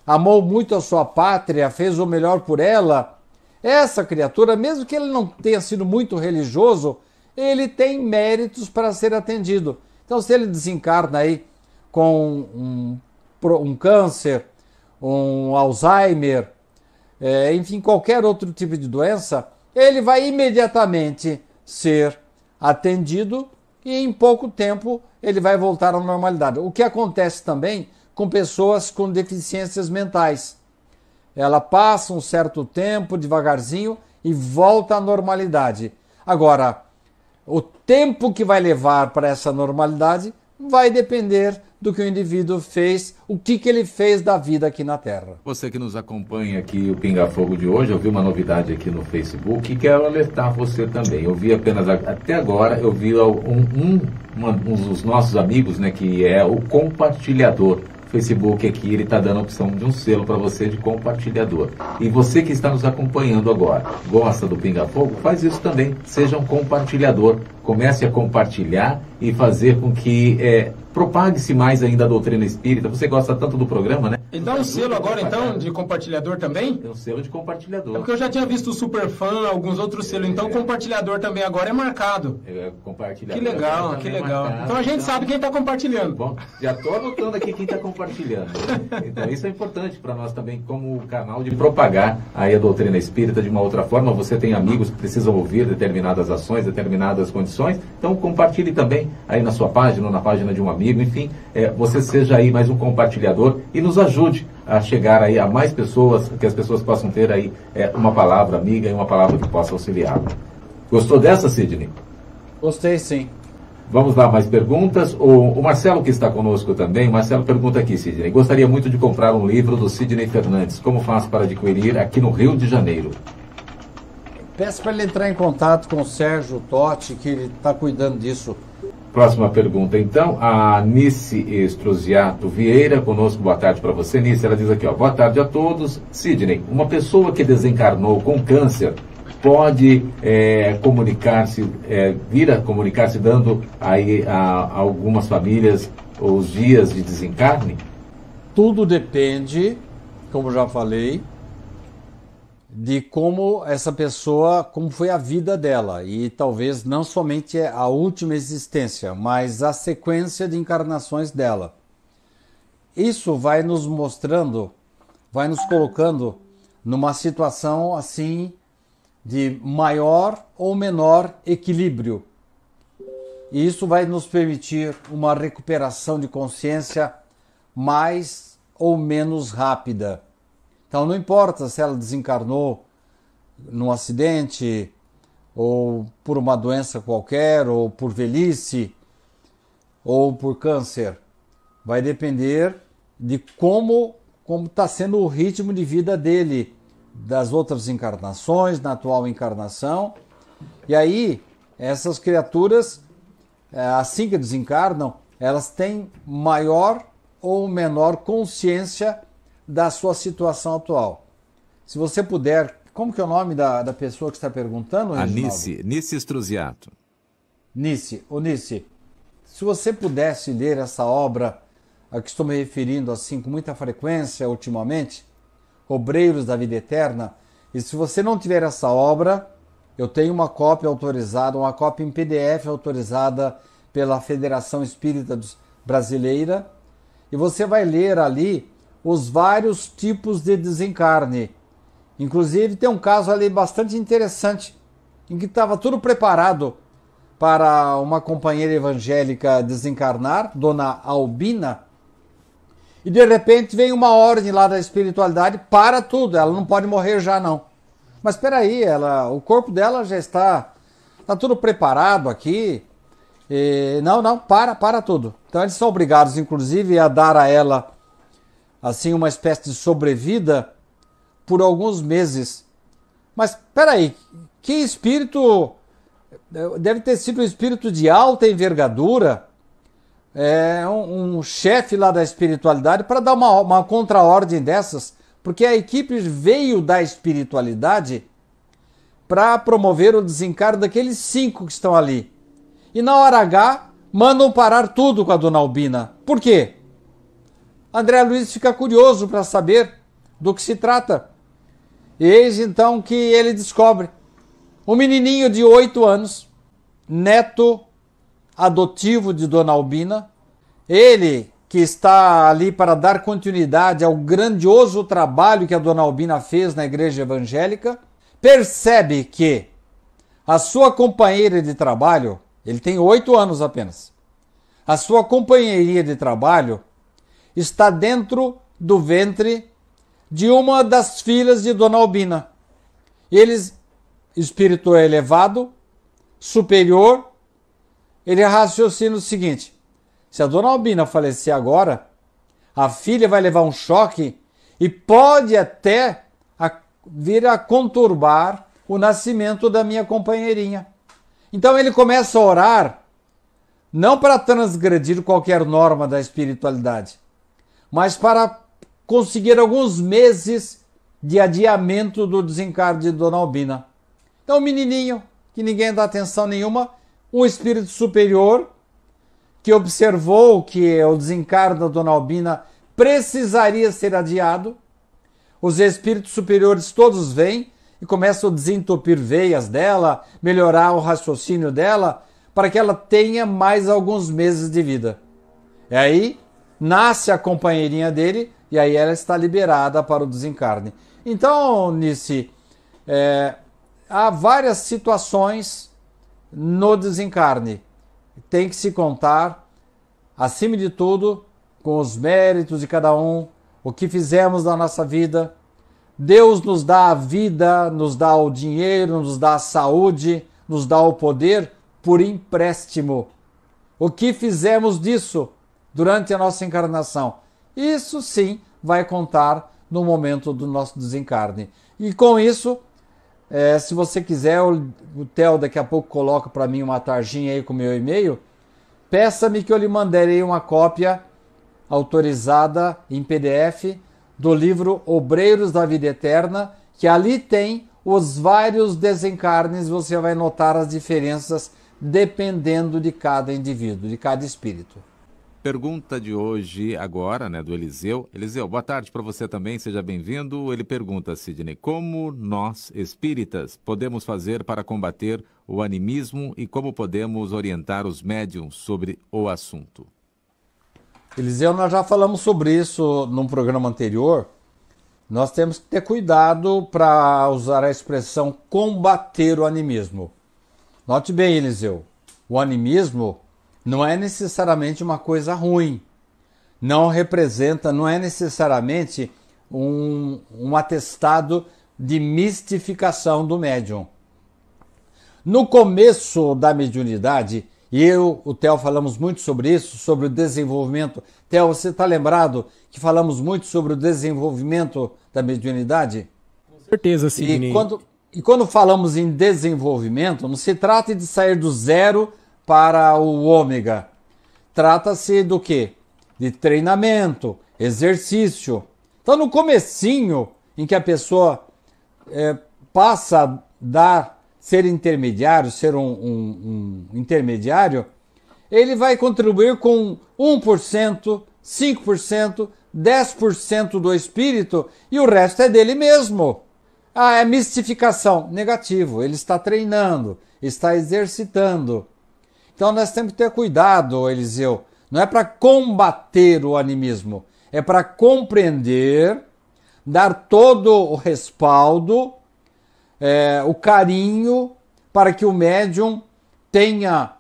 amou muito a sua pátria, fez o melhor por ela. Essa criatura, mesmo que ele não tenha sido muito religioso, ele tem méritos para ser atendido. Então, se ele desencarna aí com um câncer, um Alzheimer, enfim, qualquer outro tipo de doença, ele vai imediatamente ser atendido e em pouco tempo ele vai voltar à normalidade. O que acontece também com pessoas com deficiências mentais. Ela passa um certo tempo, devagarzinho, e volta à normalidade. Agora, o tempo que vai levar para essa normalidade vai depender do que o indivíduo fez, o que ele fez da vida aqui na Terra. Você que nos acompanha aqui, o Pinga Fogo de hoje, eu vi uma novidade aqui no Facebook e quero alertar você também. Eu vi apenas, até agora, eu vi um dos nossos amigos, né, que é o compartilhador. Facebook aqui, ele está dando a opção de um selo para você de compartilhador. E você que está nos acompanhando agora, gosta do Pinga Fogo, faz isso também, seja um compartilhador. Comece a compartilhar e fazer com que propague-se mais ainda a doutrina espírita. Você gosta tanto do programa, né? E dá um selo agora, então, de compartilhador também? É um selo de compartilhador. É porque eu já tinha visto o Superfã, alguns outros selos, então compartilhador também agora é marcado. Compartilhador. Que legal, que legal. Marcado. Então a gente sabe quem está compartilhando. Bom, já estou anotando aqui quem está compartilhando. Então isso é importante para nós também, como canal de propagar aí a doutrina espírita de uma outra forma. Você tem amigos que precisam ouvir determinadas ações, determinadas condições, então compartilhe também aí na sua página, ou na página de um amigo, enfim, você seja aí mais um compartilhador e nos ajude a chegar aí a mais pessoas, que as pessoas possam ter aí uma palavra amiga e uma palavra que possa auxiliar. Gostou dessa, Sidney? Gostei, sim. Vamos lá, mais perguntas. O Marcelo, que está conosco também, o Marcelo pergunta aqui, Sidney: gostaria muito de comprar um livro do Sidney Fernandes. Como faço para adquirir aqui no Rio de Janeiro? Peço para ele entrar em contato com o Sérgio Totti, que ele está cuidando disso. Próxima pergunta, então, a Nice Estruziato Vieira, conosco, boa tarde para você, Nice. Ela diz aqui, ó, boa tarde a todos. Sidney, uma pessoa que desencarnou com câncer pode comunicar-se, vir a comunicar-se dando aí a algumas famílias os dias de desencarne? Tudo depende, como já falei, de como essa pessoa, como foi a vida dela, e talvez não somente a última existência, mas a sequência de encarnações dela. Isso vai nos mostrando, vai nos colocando numa situação assim de maior ou menor equilíbrio. E isso vai nos permitir uma recuperação de consciência mais ou menos rápida. Então não importa se ela desencarnou num acidente, ou por uma doença qualquer, ou por velhice, ou por câncer. Vai depender de como está sendo o ritmo de vida dele, das outras encarnações, na atual encarnação. E aí, essas criaturas, assim que desencarnam, elas têm maior ou menor consciência da sua situação atual. Se você puder, como que é o nome da pessoa que está perguntando? A Nice Estruziato. Nice, se você pudesse ler essa obra a que estou me referindo assim com muita frequência ultimamente, Obreiros da Vida Eterna, e se você não tiver essa obra, eu tenho uma cópia autorizada, uma cópia em PDF autorizada pela Federação Espírita Brasileira, e você vai ler ali os vários tipos de desencarne. Inclusive tem um caso ali bastante interessante, em que estava tudo preparado para uma companheira evangélica desencarnar, Dona Albina, e de repente vem uma ordem lá da espiritualidade, para tudo, ela não pode morrer já não. Mas espera aí, o corpo dela já está tudo preparado aqui, para tudo. Então eles são obrigados, inclusive, a dar a ela assim uma espécie de sobrevida por alguns meses. Mas espera aí, que espírito, deve ter sido um espírito de alta envergadura, um chefe lá da espiritualidade, para dar uma contra-ordem dessas, porque a equipe veio da espiritualidade para promover o desencargo daqueles 5 que estão ali. E na hora H, mandam parar tudo com a Dona Albina. Por quê? André Luiz fica curioso para saber do que se trata. Eis então que ele descobre um menininho de 8 anos, neto adotivo de Dona Albina, ele que está ali para dar continuidade ao grandioso trabalho que a Dona Albina fez na igreja evangélica, percebe que a sua companheira de trabalho, ele tem 8 anos apenas, a sua companheirinha de trabalho está dentro do ventre de uma das filhas de Dona Albina. Eles, espírito elevado, superior, ele raciocina o seguinte: se a Dona Albina falecer agora, a filha vai levar um choque e pode até vir a conturbar o nascimento da minha companheirinha. Então ele começa a orar, não para transgredir qualquer norma da espiritualidade, mas para conseguir alguns meses de adiamento do desencargo de Dona Albina. Então o menininho, que ninguém dá atenção nenhuma, um espírito superior, que observou que o desencargo da Dona Albina precisaria ser adiado, os espíritos superiores todos vêm e começam a desentupir veias dela, melhorar o raciocínio dela, para que ela tenha mais alguns meses de vida. E aí nasce a companheirinha dele, e aí ela está liberada para o desencarne. Então, Nice, há várias situações no desencarne. Tem que se contar, acima de tudo, com os méritos de cada um, o que fizemos na nossa vida. Deus nos dá a vida, nos dá o dinheiro, nos dá a saúde, nos dá o poder por empréstimo. O que fizemos disso durante a nossa encarnação? Isso sim vai contar no momento do nosso desencarne. E com isso, se você quiser, o Theo daqui a pouco coloca para mim uma tarjinha aí com o meu e-mail, peça-me que eu lhe mandarei uma cópia autorizada em PDF do livro Obreiros da Vida Eterna, que ali tem os vários desencarnes, você vai notar as diferenças dependendo de cada indivíduo, de cada espírito. Pergunta de hoje agora, né, do Eliseu. Eliseu, boa tarde para você também, seja bem-vindo. Ele pergunta, Sidney, como nós, espíritas, podemos fazer para combater o animismo e como podemos orientar os médiums sobre o assunto? Eliseu, nós já falamos sobre isso num programa anterior. Nós temos que ter cuidado para usar a expressão combater o animismo. Note bem, Eliseu, o animismo não é necessariamente uma coisa ruim. Não é necessariamente um atestado de mistificação do médium. No começo da mediunidade, o Theo falamos muito sobre isso, sobre o desenvolvimento. Theo, você está lembrado que falamos muito sobre o desenvolvimento da mediunidade? Com certeza, Sidney. E quando falamos em desenvolvimento, não se trata de sair do zero para o ômega. Trata-se do quê? De treinamento, exercício. Então, no comecinho, em que a pessoa passa a ser intermediário, ser um intermediário, ele vai contribuir com 1%, 5%, 10% do espírito e o resto é dele mesmo. É mistificação. Negativo. Ele está treinando, está exercitando. Então nós temos que ter cuidado, Eliseu. Não é para combater o animismo, é para compreender, dar todo o respaldo, o carinho, para que o médium tenha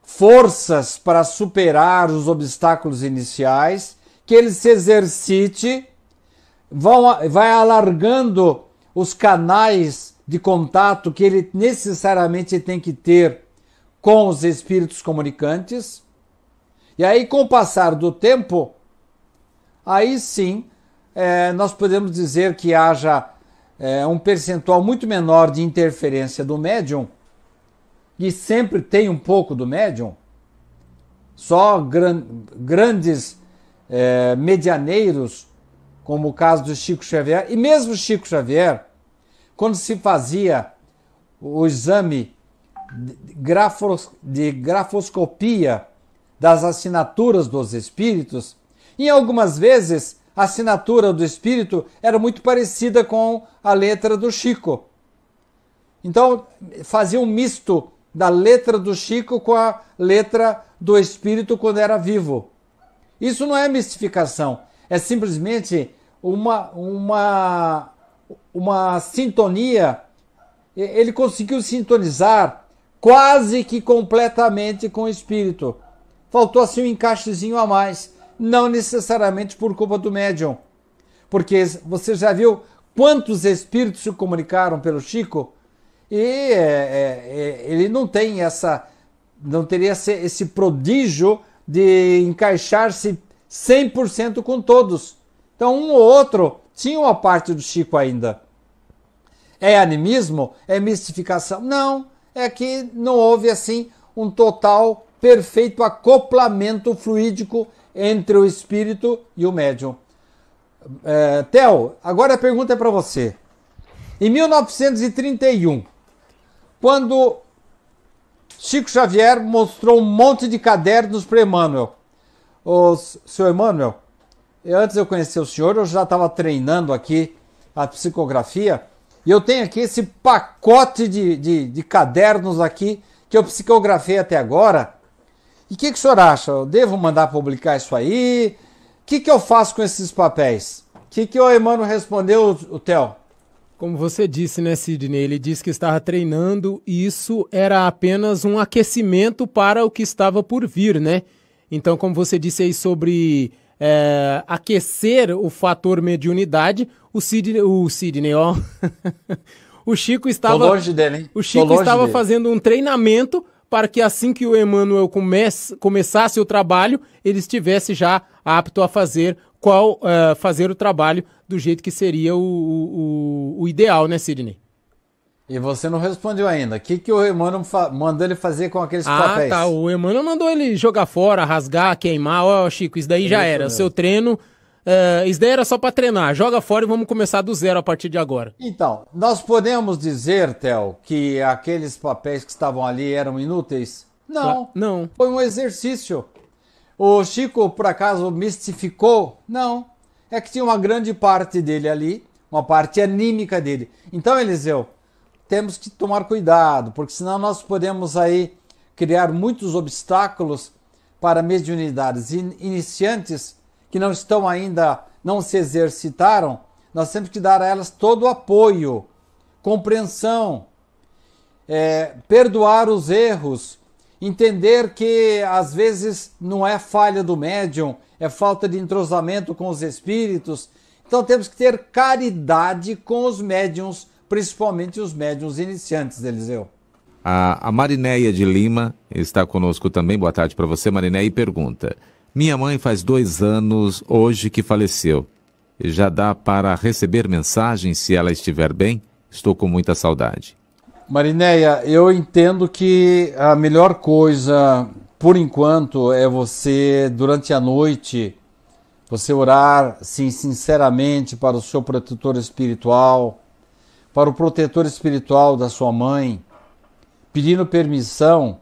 forças para superar os obstáculos iniciais, que ele se exercite, vai alargando os canais de contato que ele necessariamente tem que ter com os espíritos comunicantes. E aí, com o passar do tempo, aí sim, nós podemos dizer que haja um percentual muito menor de interferência do médium, e sempre tem um pouco do médium, só grandes medianeiros, como o caso do Chico Xavier. E mesmo Chico Xavier, quando se fazia o exame de grafoscopia das assinaturas dos espíritos, em algumas vezes a assinatura do espírito era muito parecida com a letra do Chico. Então fazia um misto da letra do Chico com a letra do espírito quando era vivo. Isso não é mistificação, é simplesmente uma sintonia. Ele conseguiu sintonizar quase que completamente com o espírito. Faltou assim um encaixezinho a mais, não necessariamente por culpa do médium. Porque você já viu quantos espíritos se comunicaram pelo Chico? E ele não teria esse prodígio de encaixar-se 100% com todos. Então um ou outro tinha uma parte do Chico ainda. É animismo? É mistificação? Não, é que não houve assim um total, perfeito acoplamento fluídico entre o espírito e o médium. Theo, agora a pergunta é para você. Em 1931, quando Chico Xavier mostrou um monte de cadernos para Emmanuel, Seu Emmanuel, antes de eu conhecer o senhor, eu já estava treinando aqui a psicografia, e eu tenho aqui esse pacote de cadernos aqui que eu psicografei até agora. E o que o senhor acha? Eu devo mandar publicar isso aí? O que eu faço com esses papéis? O que o Emmanuel respondeu, o Theo? Como você disse, né, Sidney? Ele disse que estava treinando e isso era apenas um aquecimento para o que estava por vir, né? Então, como você disse aí sobre aquecer o fator mediunidade, o Sidney, ó. O Chico estava. Tô longe dele, hein? O Chico estava fazendo um treinamento para que assim que o Emmanuel começasse o trabalho, ele estivesse já apto a fazer o trabalho do jeito que seria o ideal, né, Sidney? E você não respondeu ainda. O que o Emmanuel mandou ele fazer com aqueles papéis? Ah, tá. O Emmanuel mandou ele jogar fora, rasgar, queimar. Ó, Chico, isso daí já era. O seu treino, isso daí era só pra treinar. Joga fora e vamos começar do zero a partir de agora. Então, nós podemos dizer, Theo, que aqueles papéis que estavam ali eram inúteis? Não. Não. Foi um exercício. O Chico, por acaso, mistificou? Não. É que tinha uma grande parte dele ali, uma parte anímica dele. Então, Eliseu, temos que tomar cuidado, porque senão nós podemos aí criar muitos obstáculos para mediunidades iniciantes que não estão ainda, não se exercitaram. Nós temos que dar a elas todo o apoio, compreensão, perdoar os erros, entender que às vezes não é falha do médium, é falta de entrosamento com os espíritos. Então temos que ter caridade com os médiums, principalmente os médiums iniciantes, Eliseu. A Marinéia de Lima está conosco também. Boa tarde para você, Marinéia, e pergunta: minha mãe faz 2 anos hoje que faleceu. Já dá para receber mensagem se ela estiver bem? Estou com muita saudade. Marinéia, eu entendo que a melhor coisa, por enquanto, é você, durante a noite, você orar, sim, sinceramente para o seu protetor espiritual, para o protetor espiritual da sua mãe, pedindo permissão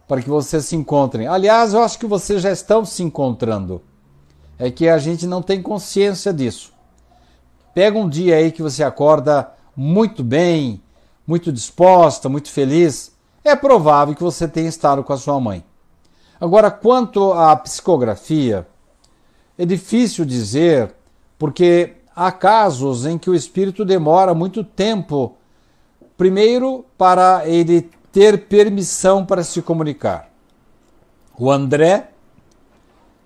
para que vocês se encontrem. Aliás, eu acho que vocês já estão se encontrando. É que a gente não tem consciência disso. Pega um dia aí que você acorda muito bem, muito disposta, muito feliz. É provável que você tenha estado com a sua mãe. Agora, quanto à psicografia, é difícil dizer, porque há casos em que o espírito demora muito tempo, primeiro, para ele ter permissão para se comunicar. O André,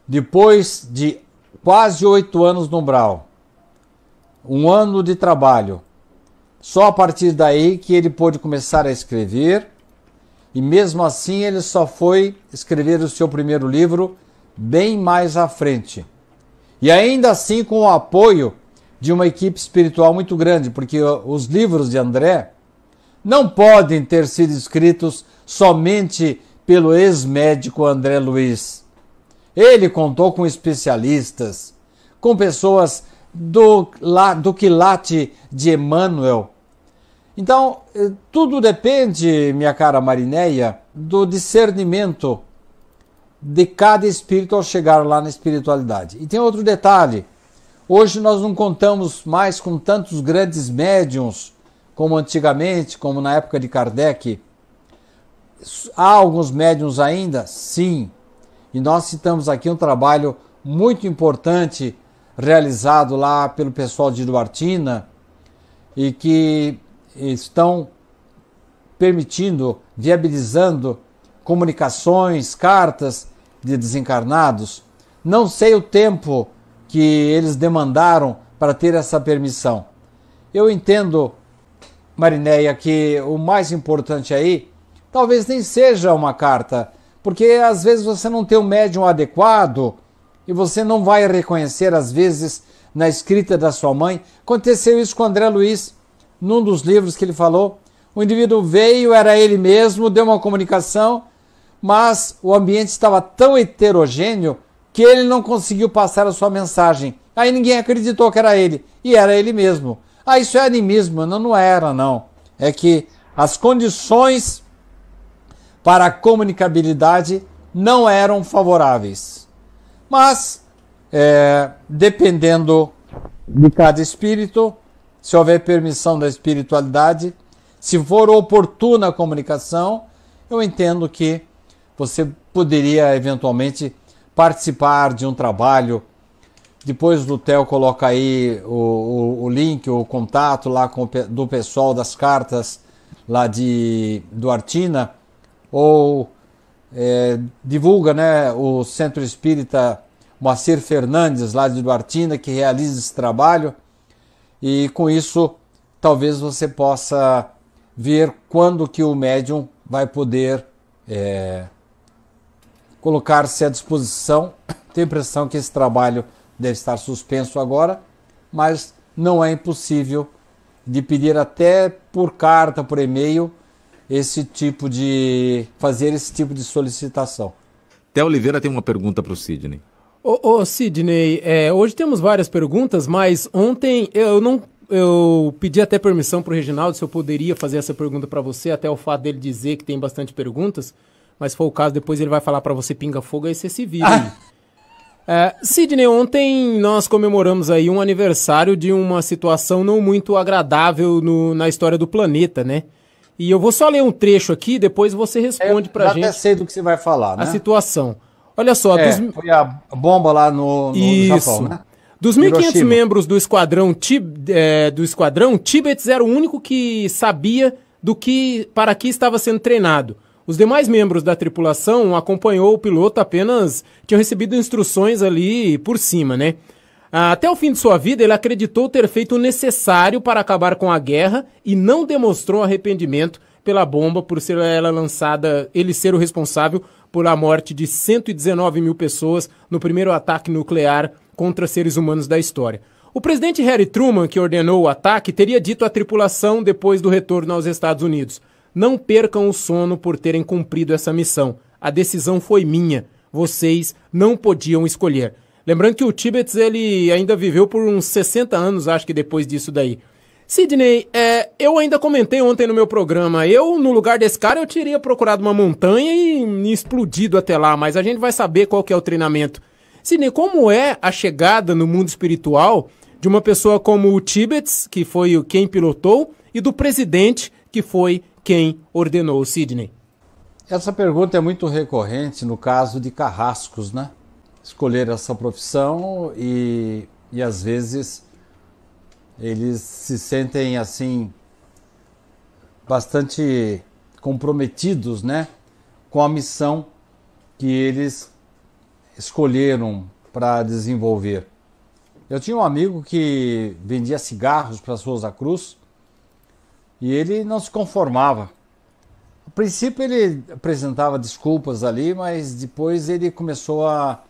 depois de quase 8 anos no umbral, 1 ano de trabalho, só a partir daí que ele pôde começar a escrever, e mesmo assim ele só foi escrever o seu primeiro livro bem mais à frente. E ainda assim com o apoio de uma equipe espiritual muito grande, porque os livros de André não podem ter sido escritos somente pelo ex-médico André Luiz. Ele contou com especialistas, com pessoas do quilate de Emmanuel. Então, tudo depende, minha cara Marinéia, do discernimento de cada espírito ao chegar lá na espiritualidade. E tem outro detalhe. Hoje nós não contamos mais com tantos grandes médiuns como antigamente, como na época de Kardec. Há alguns médiuns ainda? Sim. E nós citamos aqui um trabalho muito importante realizado lá pelo pessoal de Duartina e que estão permitindo, viabilizando comunicações, cartas de desencarnados. Não sei o tempo que eles demandaram para ter essa permissão. Eu entendo, Marinéia, que o mais importante aí talvez nem seja uma carta, porque às vezes você não tem um médium adequado e você não vai reconhecer, às vezes, na escrita da sua mãe. Aconteceu isso com André Luiz, num dos livros que ele falou. O indivíduo veio, era ele mesmo, deu uma comunicação, mas o ambiente estava tão heterogêneo que ele não conseguiu passar a sua mensagem. Aí ninguém acreditou que era ele, e era ele mesmo. Ah, isso é animismo. Não, não era, não. É que as condições para a comunicabilidade não eram favoráveis. Mas, dependendo de cada espírito, se houver permissão da espiritualidade, se for oportuna a comunicação, eu entendo que você poderia eventualmente participar de um trabalho. Depois do Theo coloca aí o link, o contato lá do pessoal das cartas lá de Duartina, ou divulga, né, o Centro Espírita Moacir Fernandes lá de Duartina, que realiza esse trabalho, e com isso talvez você possa ver quando que o médium vai poder colocar-se à disposição. Tenho a impressão que esse trabalho deve estar suspenso agora, mas não é impossível de pedir até por carta, por e-mail, fazer esse tipo de solicitação. Theo Oliveira tem uma pergunta para o Sidney. Sidney, hoje temos várias perguntas, mas ontem eu pedi até permissão para o Reginaldo se eu poderia fazer essa pergunta para você, até o fato dele dizer que tem bastante perguntas, mas se for o caso, depois ele vai falar para você pinga-fogo, aí você se vira aí. Sidney, ontem nós comemoramos aí um aniversário de uma situação não muito agradável na história do planeta, né? E eu vou só ler um trecho aqui, depois você responde pra gente. Já até sei do que você vai falar, né? A situação. Olha só. Foi a bomba lá no Japão, né? Dos 1.500 membros do esquadrão Tibets era o único que sabia para que estava sendo treinado. Os demais membros da tripulação acompanhou o piloto apenas, tinham recebido instruções ali por cima, né? Até o fim de sua vida, ele acreditou ter feito o necessário para acabar com a guerra e não demonstrou arrependimento pela bomba por ser ela lançada, ele ser o responsável por a morte de 119 mil pessoas no primeiro ataque nuclear contra seres humanos da história. O presidente Harry Truman, que ordenou o ataque, teria dito à tripulação depois do retorno aos Estados Unidos: não percam o sono por terem cumprido essa missão. A decisão foi minha. Vocês não podiam escolher. Lembrando que o Tibets, ele ainda viveu por uns 60 anos, acho que depois disso daí. Sidney, eu ainda comentei ontem no meu programa, no lugar desse cara, eu teria procurado uma montanha e explodido até lá, mas a gente vai saber qual que é o treinamento. Sidney, como é a chegada no mundo espiritual de uma pessoa como o Tibets, que foi quem pilotou, e do presidente, que foi quem ordenou, Sidney? Essa pergunta é muito recorrente no caso de carrascos, né? Escolher essa profissão e às vezes eles se sentem assim bastante comprometidos, né, com a missão que eles escolheram para desenvolver. Eu tinha um amigo que vendia cigarros para Souza Cruz e ele não se conformava. A princípio ele apresentava desculpas ali, mas depois ele começou a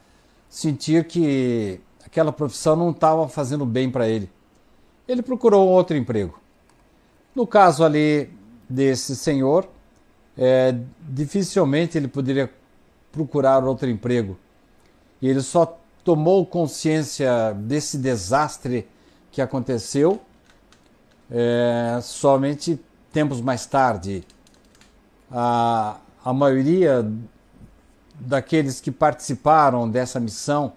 sentir que aquela profissão não estava fazendo bem para ele. Ele procurou outro emprego. No caso ali desse senhor, dificilmente ele poderia procurar outro emprego. E ele só tomou consciência desse desastre que aconteceu somente tempos mais tarde. A maioria daqueles que participaram dessa missão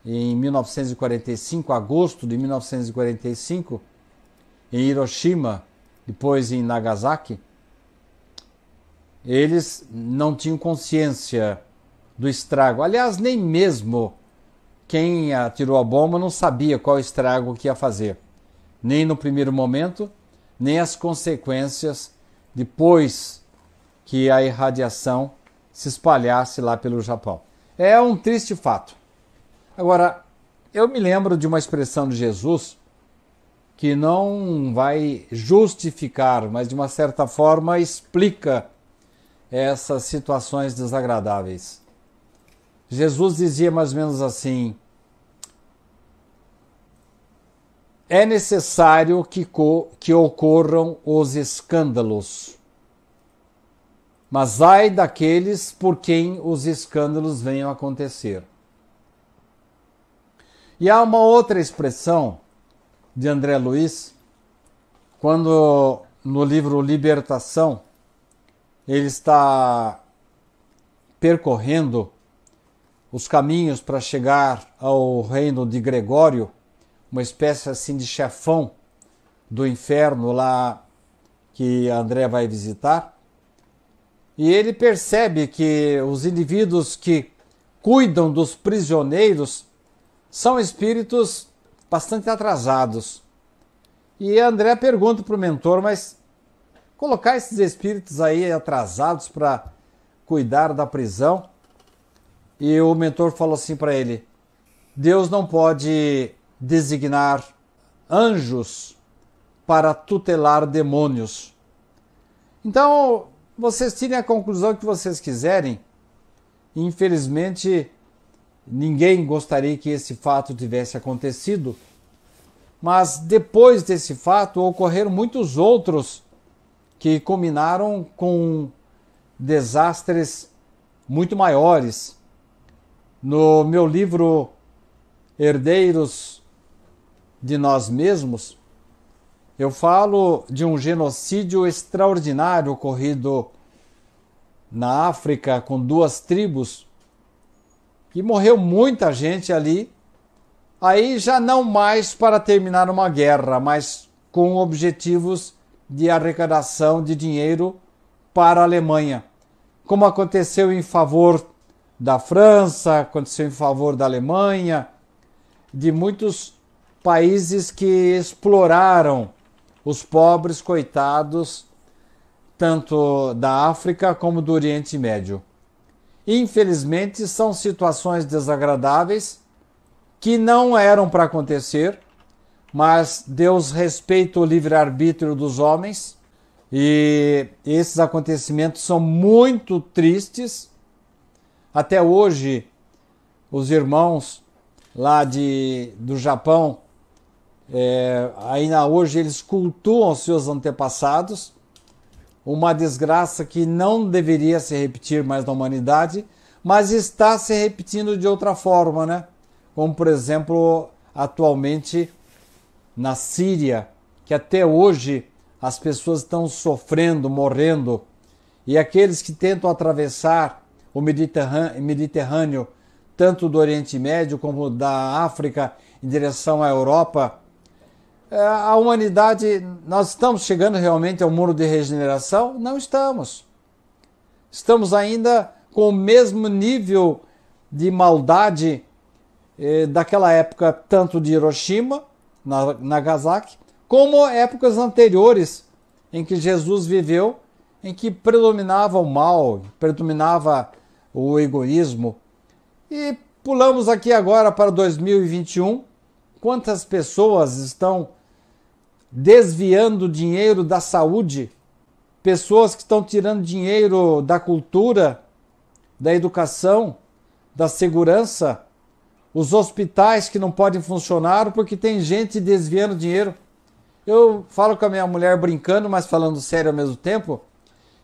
em 1945, agosto de 1945, em Hiroshima, depois em Nagasaki, eles não tinham consciência do estrago. Aliás, nem mesmo quem atirou a bomba não sabia qual estrago que ia fazer, nem no primeiro momento, nem as consequências depois que a irradiação se espalhasse lá pelo Japão. É um triste fato. Agora, eu me lembro de uma expressão de Jesus que não vai justificar, mas de uma certa forma explica essas situações desagradáveis. Jesus dizia mais ou menos assim: é necessário que ocorram os escândalos, mas ai daqueles por quem os escândalos venham a acontecer. E há uma outra expressão de André Luiz, quando no livro Libertação, ele está percorrendo os caminhos para chegar ao reino de Gregório, uma espécie assim de chefão do inferno lá que André vai visitar. E ele percebe que os indivíduos que cuidam dos prisioneiros são espíritos bastante atrasados. E André pergunta para o mentor, mas colocar esses espíritos aí atrasados para cuidar da prisão? E o mentor falou assim para ele: Deus não pode designar anjos para tutelar demônios. Então, vocês tirem a conclusão que vocês quiserem. Infelizmente, ninguém gostaria que esse fato tivesse acontecido. Mas depois desse fato ocorreram muitos outros que culminaram com desastres muito maiores. No meu livro Herdeiros de Nós Mesmos, eu falo de um genocídio extraordinário ocorrido na África com 2 tribos, e morreu muita gente ali, aí já não mais para terminar uma guerra, mas com objetivos de arrecadação de dinheiro para a Alemanha, como aconteceu em favor da França, aconteceu em favor da Alemanha, de muitos países que exploraram os pobres coitados, tanto da África como do Oriente Médio. Infelizmente, são situações desagradáveis que não eram para acontecer, mas Deus respeita o livre-arbítrio dos homens e esses acontecimentos são muito tristes. Até hoje, os irmãos lá do Japão, ainda hoje eles cultuam seus antepassados, uma desgraça que não deveria se repetir mais na humanidade, mas está se repetindo de outra forma, né? Como, por exemplo, atualmente na Síria, que até hoje as pessoas estão sofrendo, morrendo, e aqueles que tentam atravessar o Mediterrâneo, tanto do Oriente Médio como da África, em direção à Europa, a humanidade, nós estamos chegando realmente ao muro de regeneração? Não estamos. Estamos ainda com o mesmo nível de maldade daquela época, tanto de Hiroshima, Nagasaki, como épocas anteriores em que Jesus viveu, em que predominava o mal, predominava o egoísmo. E pulamos aqui agora para 2021, quantas pessoas estão desviando dinheiro da saúde, pessoas que estão tirando dinheiro da cultura, da educação, da segurança, os hospitais que não podem funcionar porque tem gente desviando dinheiro. Eu falo com a minha mulher brincando, mas falando sério ao mesmo tempo,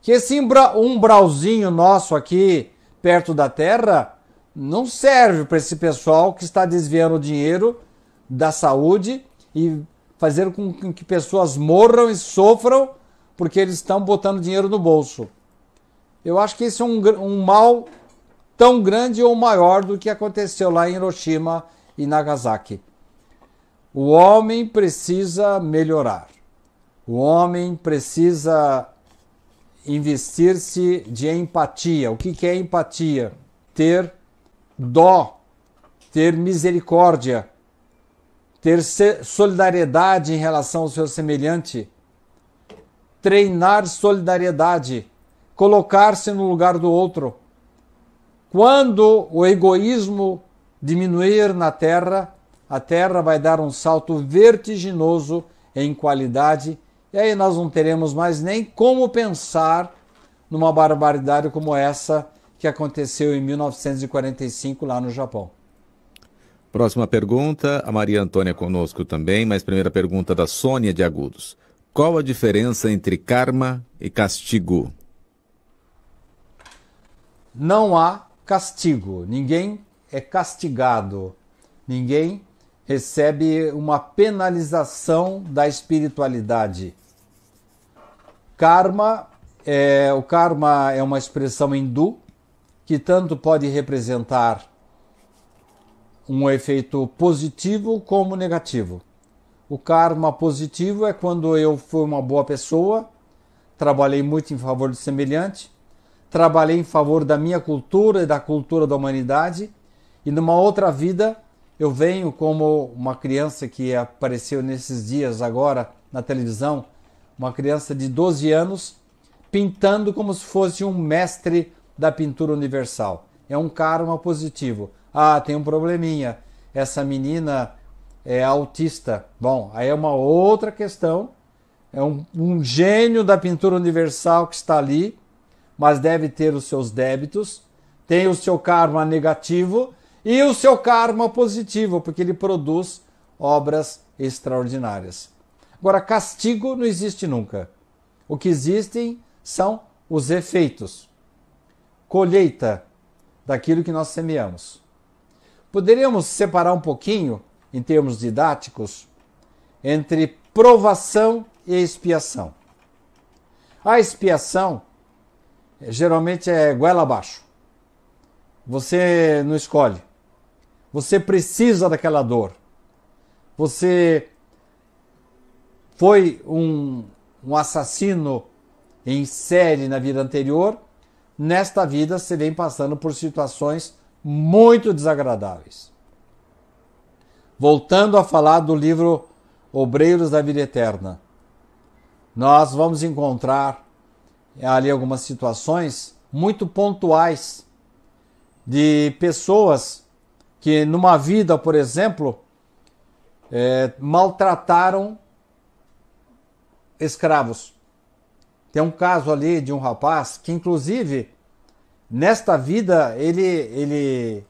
que esse umbralzinho nosso aqui perto da Terra não serve para esse pessoal que está desviando dinheiro da saúde e fazer com que pessoas morram e sofram porque eles estão botando dinheiro no bolso. Eu acho que esse é um mal tão grande ou maior do que aconteceu lá em Hiroshima e Nagasaki. O homem precisa melhorar. O homem precisa investir-se de empatia. O que é empatia? Ter dó, ter misericórdia, ter solidariedade em relação ao seu semelhante, treinar solidariedade, colocar-se no lugar do outro. Quando o egoísmo diminuir na Terra, a Terra vai dar um salto vertiginoso em qualidade, e aí nós não teremos mais nem como pensar numa barbaridade como essa que aconteceu em 1945 lá no Japão. Próxima pergunta, a Maria Antônia conosco também, mas primeira pergunta da Sônia de Agudos. Qual a diferença entre karma e castigo? Não há castigo, ninguém é castigado, ninguém recebe uma penalização da espiritualidade. O karma é uma expressão hindu que tanto pode representar um efeito positivo como negativo. O karma positivo é quando eu fui uma boa pessoa, trabalhei muito em favor do semelhante, trabalhei em favor da minha cultura e da cultura da humanidade, e numa outra vida eu venho como uma criança que apareceu nesses dias agora na televisão, uma criança de 12 anos, pintando como se fosse um mestre da pintura universal. É um karma positivo. Ah, tem um probleminha, essa menina é autista. Bom, aí é uma outra questão, é um gênio da pintura universal que está ali, mas deve ter os seus débitos, tem o seu karma negativo e o seu karma positivo, porque ele produz obras extraordinárias. Agora, castigo não existe nunca. O que existem são os efeitos, colheita daquilo que nós semeamos. Poderíamos separar um pouquinho, em termos didáticos, entre provação e expiação. A expiação geralmente é goela abaixo. Você não escolhe. Você precisa daquela dor. Você foi um assassino em série na vida anterior. Nesta vida você vem passando por situações muito desagradáveis. Voltando a falar do livro Obreiros da Vida Eterna, nós vamos encontrar ali algumas situações muito pontuais de pessoas que numa vida, por exemplo, maltrataram escravos. Tem um caso ali de um rapaz que, inclusive, nesta vida, ele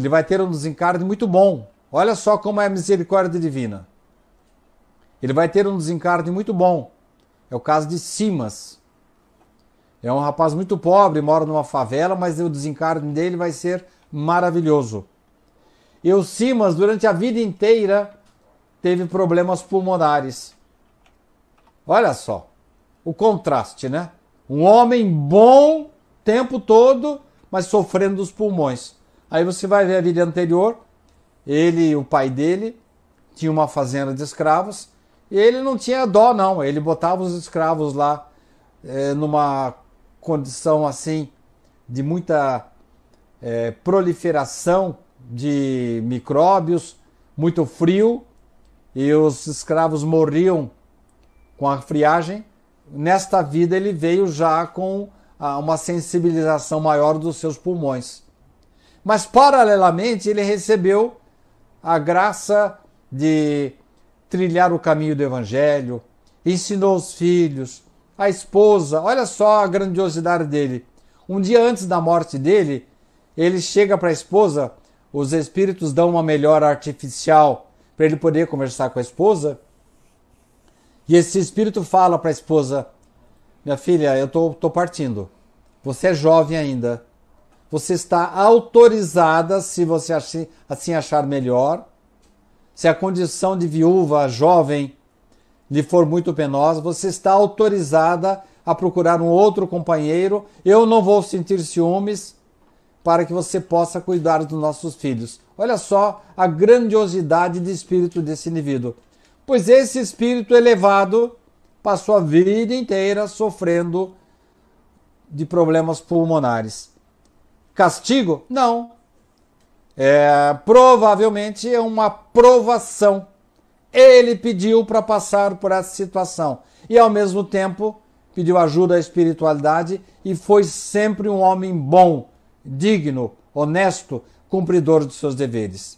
vai ter um desencarne muito bom. Olha só como é a misericórdia divina. Ele vai ter um desencarne muito bom. É o caso de Simas. É um rapaz muito pobre, mora numa favela, mas o desencarne dele vai ser maravilhoso. E o Simas, durante a vida inteira, teve problemas pulmonares. Olha só o contraste, né? Um homem bom o tempo todo, mas sofrendo dos pulmões. Aí você vai ver a vida anterior, ele e o pai dele tinham uma fazenda de escravos, e ele não tinha dó não, ele botava os escravos lá numa condição assim de muita proliferação de micróbios, muito frio, e os escravos morriam com a friagem. Nesta vida ele veio já com uma sensibilização maior dos seus pulmões. Mas paralelamente ele recebeu a graça de trilhar o caminho do Evangelho, ensinou os filhos, a esposa. Olha só a grandiosidade dele. Um dia antes da morte dele, ele chega para a esposa, os espíritos dão uma melhora artificial para ele poder conversar com a esposa, e esse espírito fala para a esposa: minha filha, eu tô partindo, você é jovem ainda, você está autorizada, se você assim achar melhor, se a condição de viúva jovem lhe for muito penosa, você está autorizada a procurar um outro companheiro, eu não vou sentir ciúmes, para que você possa cuidar dos nossos filhos. Olha só a grandiosidade de espírito desse indivíduo. Pois esse espírito elevado passou a vida inteira sofrendo de problemas pulmonares. Castigo? Não. Provavelmente é uma provação. Ele pediu para passar por essa situação e, ao mesmo tempo, pediu ajuda à espiritualidade e foi sempre um homem bom, digno, honesto, cumpridor de seus deveres.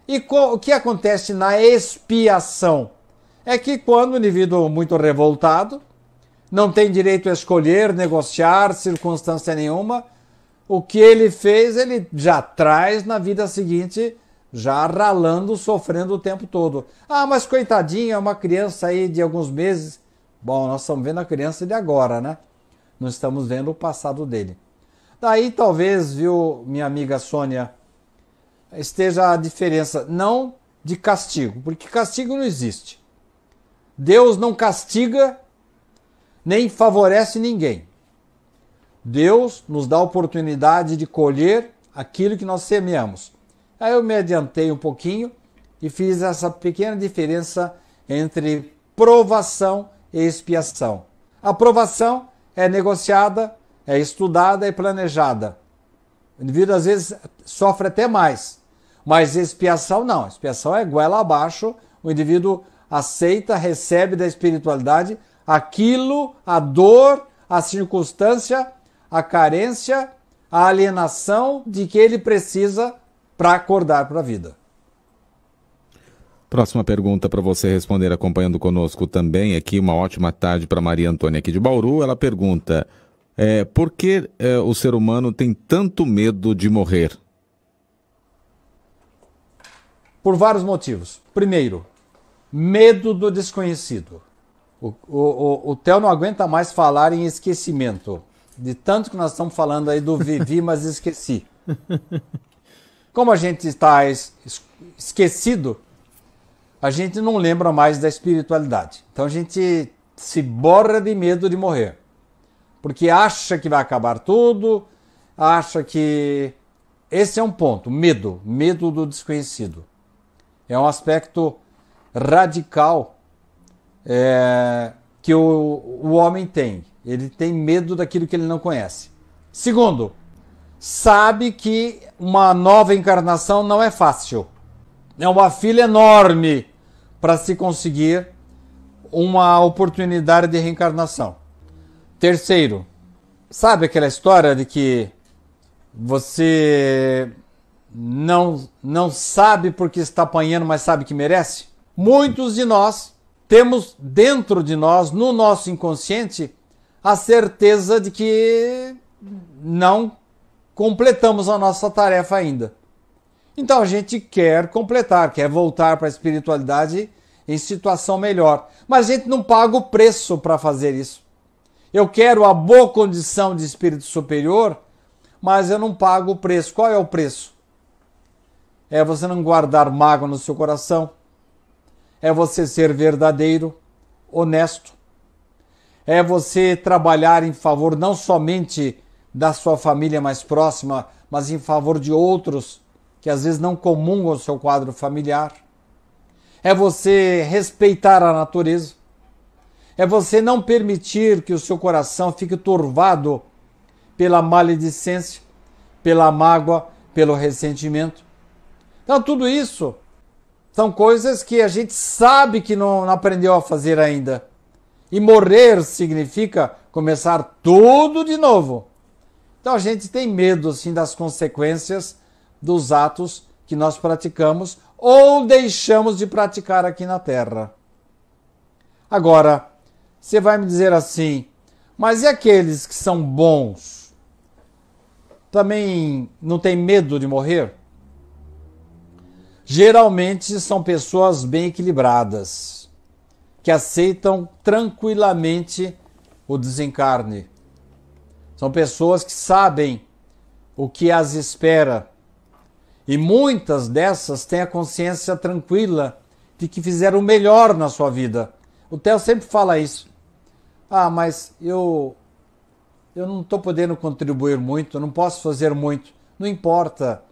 E o que acontece na expiação? É que quando o indivíduo muito revoltado não tem direito a escolher, negociar, circunstância nenhuma, o que ele fez, ele já traz na vida seguinte, já ralando, sofrendo o tempo todo. Ah, mas coitadinha, uma criança aí de alguns meses. Bom, nós estamos vendo a criança de agora, né? Não estamos vendo o passado dele. Daí talvez, viu, minha amiga Sônia, esteja a diferença, não de castigo, porque castigo não existe. Deus não castiga nem favorece ninguém. Deus nos dá a oportunidade de colher aquilo que nós semeamos. Aí eu me adiantei um pouquinho e fiz essa pequena diferença entre provação e expiação. A provação é negociada, é estudada e planejada. O indivíduo às vezes sofre até mais, mas expiação não. Expiação é goela abaixo, o indivíduo aceita, recebe da espiritualidade aquilo, a dor, a circunstância, a carência, a alienação de que ele precisa para acordar para a vida. Próxima pergunta para você responder acompanhando conosco também aqui, uma ótima tarde para Maria Antônia aqui de Bauru. Ela pergunta, por que o ser humano tem tanto medo de morrer? Por vários motivos. Primeiro, medo do desconhecido. O Theo não aguenta mais falar em esquecimento. De tanto que nós estamos falando aí do vivi, mas esqueci. Como a gente está esquecido, a gente não lembra mais da espiritualidade. Então a gente se borra de medo de morrer. Porque acha que vai acabar tudo, acha que... Esse é um ponto, medo do desconhecido. É um aspecto radical que o homem tem. Ele tem medo daquilo que ele não conhece. Segundo, sabe que uma nova encarnação não é fácil. É uma fila enorme para se conseguir uma oportunidade de reencarnação. Terceiro, sabe aquela história de que você não sabe porque está apanhando, mas sabe que merece? Muitos de nós temos dentro de nós, no nosso inconsciente, a certeza de que não completamos a nossa tarefa ainda. Então a gente quer completar, quer voltar para a espiritualidade em situação melhor. Mas a gente não paga o preço para fazer isso. Eu quero a boa condição de espírito superior, mas eu não pago o preço. Qual é o preço? É você não guardar mágoa no seu coração. É você ser verdadeiro, honesto. É você trabalhar em favor não somente da sua família mais próxima, mas em favor de outros que às vezes não comungam o seu quadro familiar. É você respeitar a natureza. É você não permitir que o seu coração fique turvado pela maledicência, pela mágoa, pelo ressentimento. Então tudo isso são coisas que a gente sabe que não aprendeu a fazer ainda. E morrer significa começar tudo de novo. Então a gente tem medo assim, das consequências dos atos que nós praticamos ou deixamos de praticar aqui na Terra. Agora, você vai me dizer assim, mas e aqueles que são bons? Também não tem medo de morrer? Geralmente são pessoas bem equilibradas, que aceitam tranquilamente o desencarne. São pessoas que sabem o que as espera. E muitas dessas têm a consciência tranquila de que fizeram o melhor na sua vida. O Theo sempre fala isso. Ah, mas eu não estou podendo contribuir muito, eu não posso fazer muito. Não importa.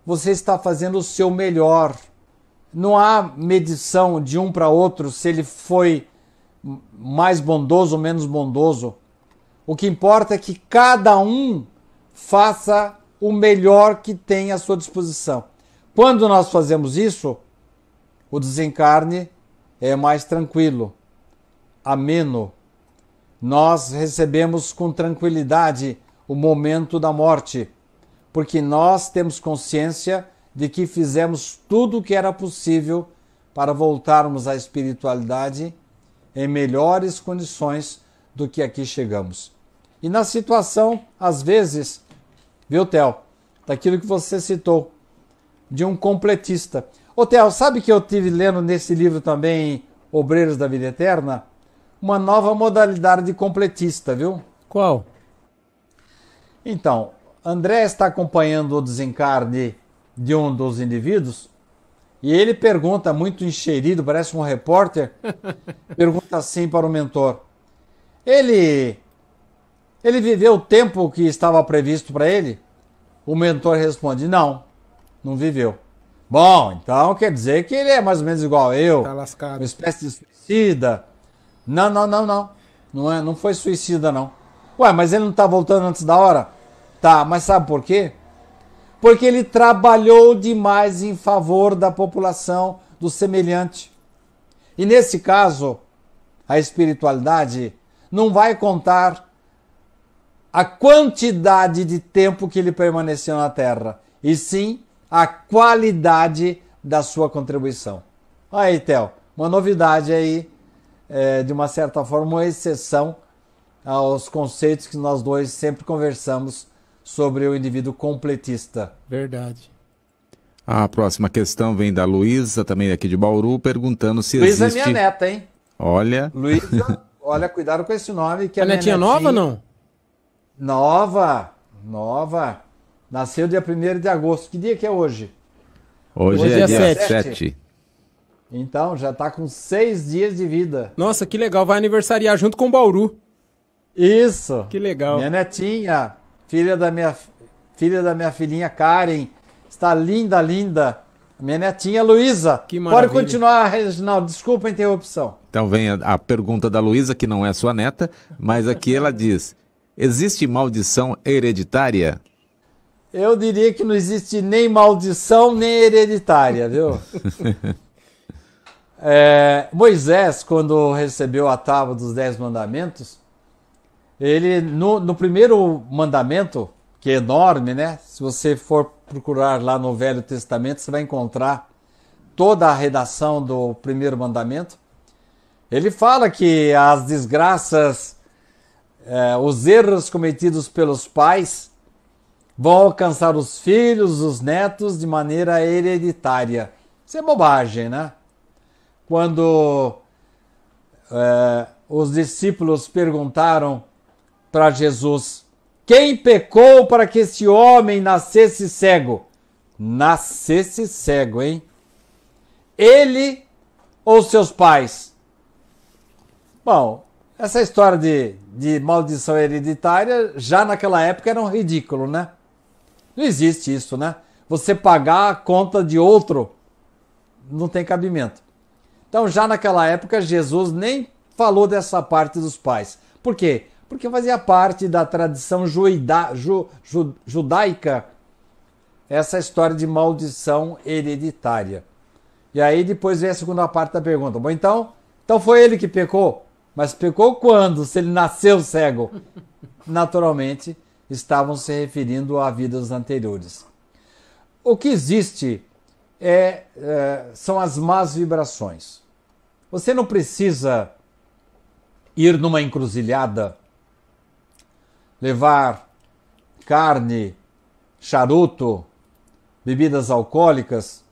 Você está fazendo o seu melhor. Não há medição de um para outro se ele foi mais bondoso ou menos bondoso. O que importa é que cada um faça o melhor que tem à sua disposição. Quando nós fazemos isso, o desencarne é mais tranquilo, ameno. Nós recebemos com tranquilidade o momento da morte, porque nós temos consciência de que fizemos tudo o que era possível para voltarmos à espiritualidade em melhores condições do que aqui chegamos. E na situação, às vezes, viu, Theo, daquilo que você citou, de um completista. Ô, Theo, sabe que eu estive lendo nesse livro também, Obreiros da Vida Eterna? Uma nova modalidade de completista, viu? Qual? Então, André está acompanhando o desencarne de um dos indivíduos e ele pergunta, muito encheirido, parece um repórter, pergunta assim para o mentor. Ele viveu o tempo que estava previsto para ele? O mentor responde, não viveu. Bom, então quer dizer que ele é mais ou menos igual a eu, Tá lascado. uma espécie de suicida. Não. Não foi suicida, não. Ué, mas ele não está voltando antes da hora? Tá, mas sabe por quê? Porque ele trabalhou demais em favor da população, do semelhante. E nesse caso, a espiritualidade não vai contar a quantidade de tempo que ele permaneceu na Terra, e sim a qualidade da sua contribuição. Aí, Theo, uma novidade aí, de uma certa forma, uma exceção aos conceitos que nós dois sempre conversamos sobre o indivíduo completista. Verdade. A próxima questão vem da Luísa, também aqui de Bauru, perguntando se Luísa existe... é minha neta, hein? Olha... Luísa, olha, cuidado com esse nome. Que A netinha nova ou não? Nova. Nasceu dia 1º de agosto. Que dia que é hoje? Hoje é dia 7. Então, já está com 6 dias de vida. Nossa, que legal. Vai aniversariar junto com o Bauru. Isso. Que legal. Minha netinha, filha da minha filhinha Karen, está linda. Minha netinha Luísa. Que maravilha. Pode continuar, Reginaldo. Desculpa a interrupção. Então vem a pergunta da Luísa, que não é sua neta, mas aqui ela diz: existe maldição hereditária? Eu diria que não existe nem maldição, nem hereditária, viu? Moisés, quando recebeu a tábua dos 10 mandamentos, ele, no primeiro mandamento, que é enorme, né? Se você for procurar lá no Velho Testamento, você vai encontrar toda a redação do primeiro mandamento. Ele fala que as desgraças, os erros cometidos pelos pais vão alcançar os filhos, os netos, de maneira hereditária. Isso é bobagem, né? Quando os discípulos perguntaram para Jesus: quem pecou para que esse homem nascesse cego? Nascesse cego, hein? Ele ou seus pais? Bom, essa história de maldição hereditária, já naquela época era um ridículo, né? Não existe isso, né? Você pagar a conta de outro não tem cabimento. Então, já naquela época, Jesus nem falou dessa parte dos pais. Por quê? Porque fazia parte da tradição judaica essa história de maldição hereditária. E aí depois vem a segunda parte da pergunta. Bom, então foi ele que pecou. Mas pecou quando? Se ele nasceu cego? Naturalmente, estavam se referindo a vidas anteriores. O que existe são as más vibrações. Você não precisa ir numa encruzilhada, levar carne, charuto, bebidas alcoólicas,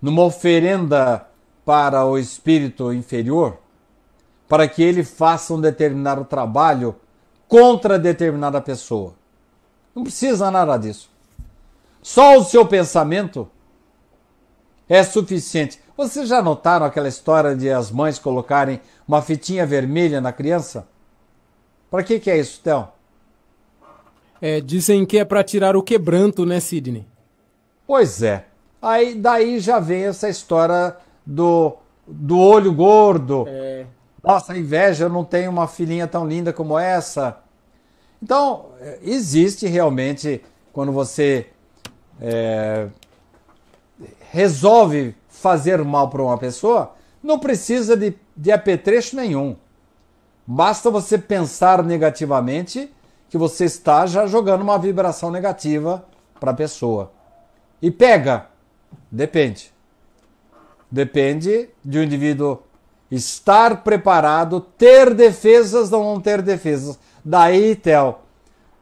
numa oferenda para o espírito inferior, para que ele faça um determinado trabalho contra determinada pessoa. Não precisa nada disso. Só o seu pensamento é suficiente. Vocês já notaram aquela história de as mães colocarem uma fitinha vermelha na criança? Para que é isso, Theo? Dizem que é para tirar o quebranto, né, Sidney? Pois é. Aí daí já vem essa história do olho gordo. Nossa, inveja, eu não tenho uma filhinha tão linda como essa. Então, existe realmente, quando você resolve fazer mal para uma pessoa, não precisa de apetrecho nenhum. Basta você pensar negativamente que você está já jogando uma vibração negativa para a pessoa. E pega? Depende. Depende de um indivíduo estar preparado, ter defesas ou não ter defesas. Daí, Theo,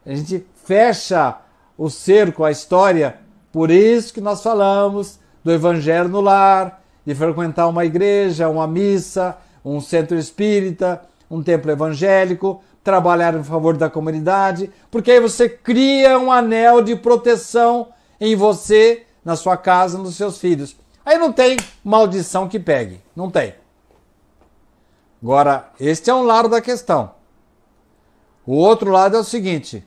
a gente fecha o cerco, a história. Por isso que nós falamos do evangelho no lar, de frequentar uma igreja, uma missa, um centro espírita, um templo evangélico, trabalhar em favor da comunidade, porque aí você cria um anel de proteção em você, na sua casa, nos seus filhos. Aí não tem maldição que pegue, não tem. Agora, este é um lado da questão. O outro lado é o seguinte: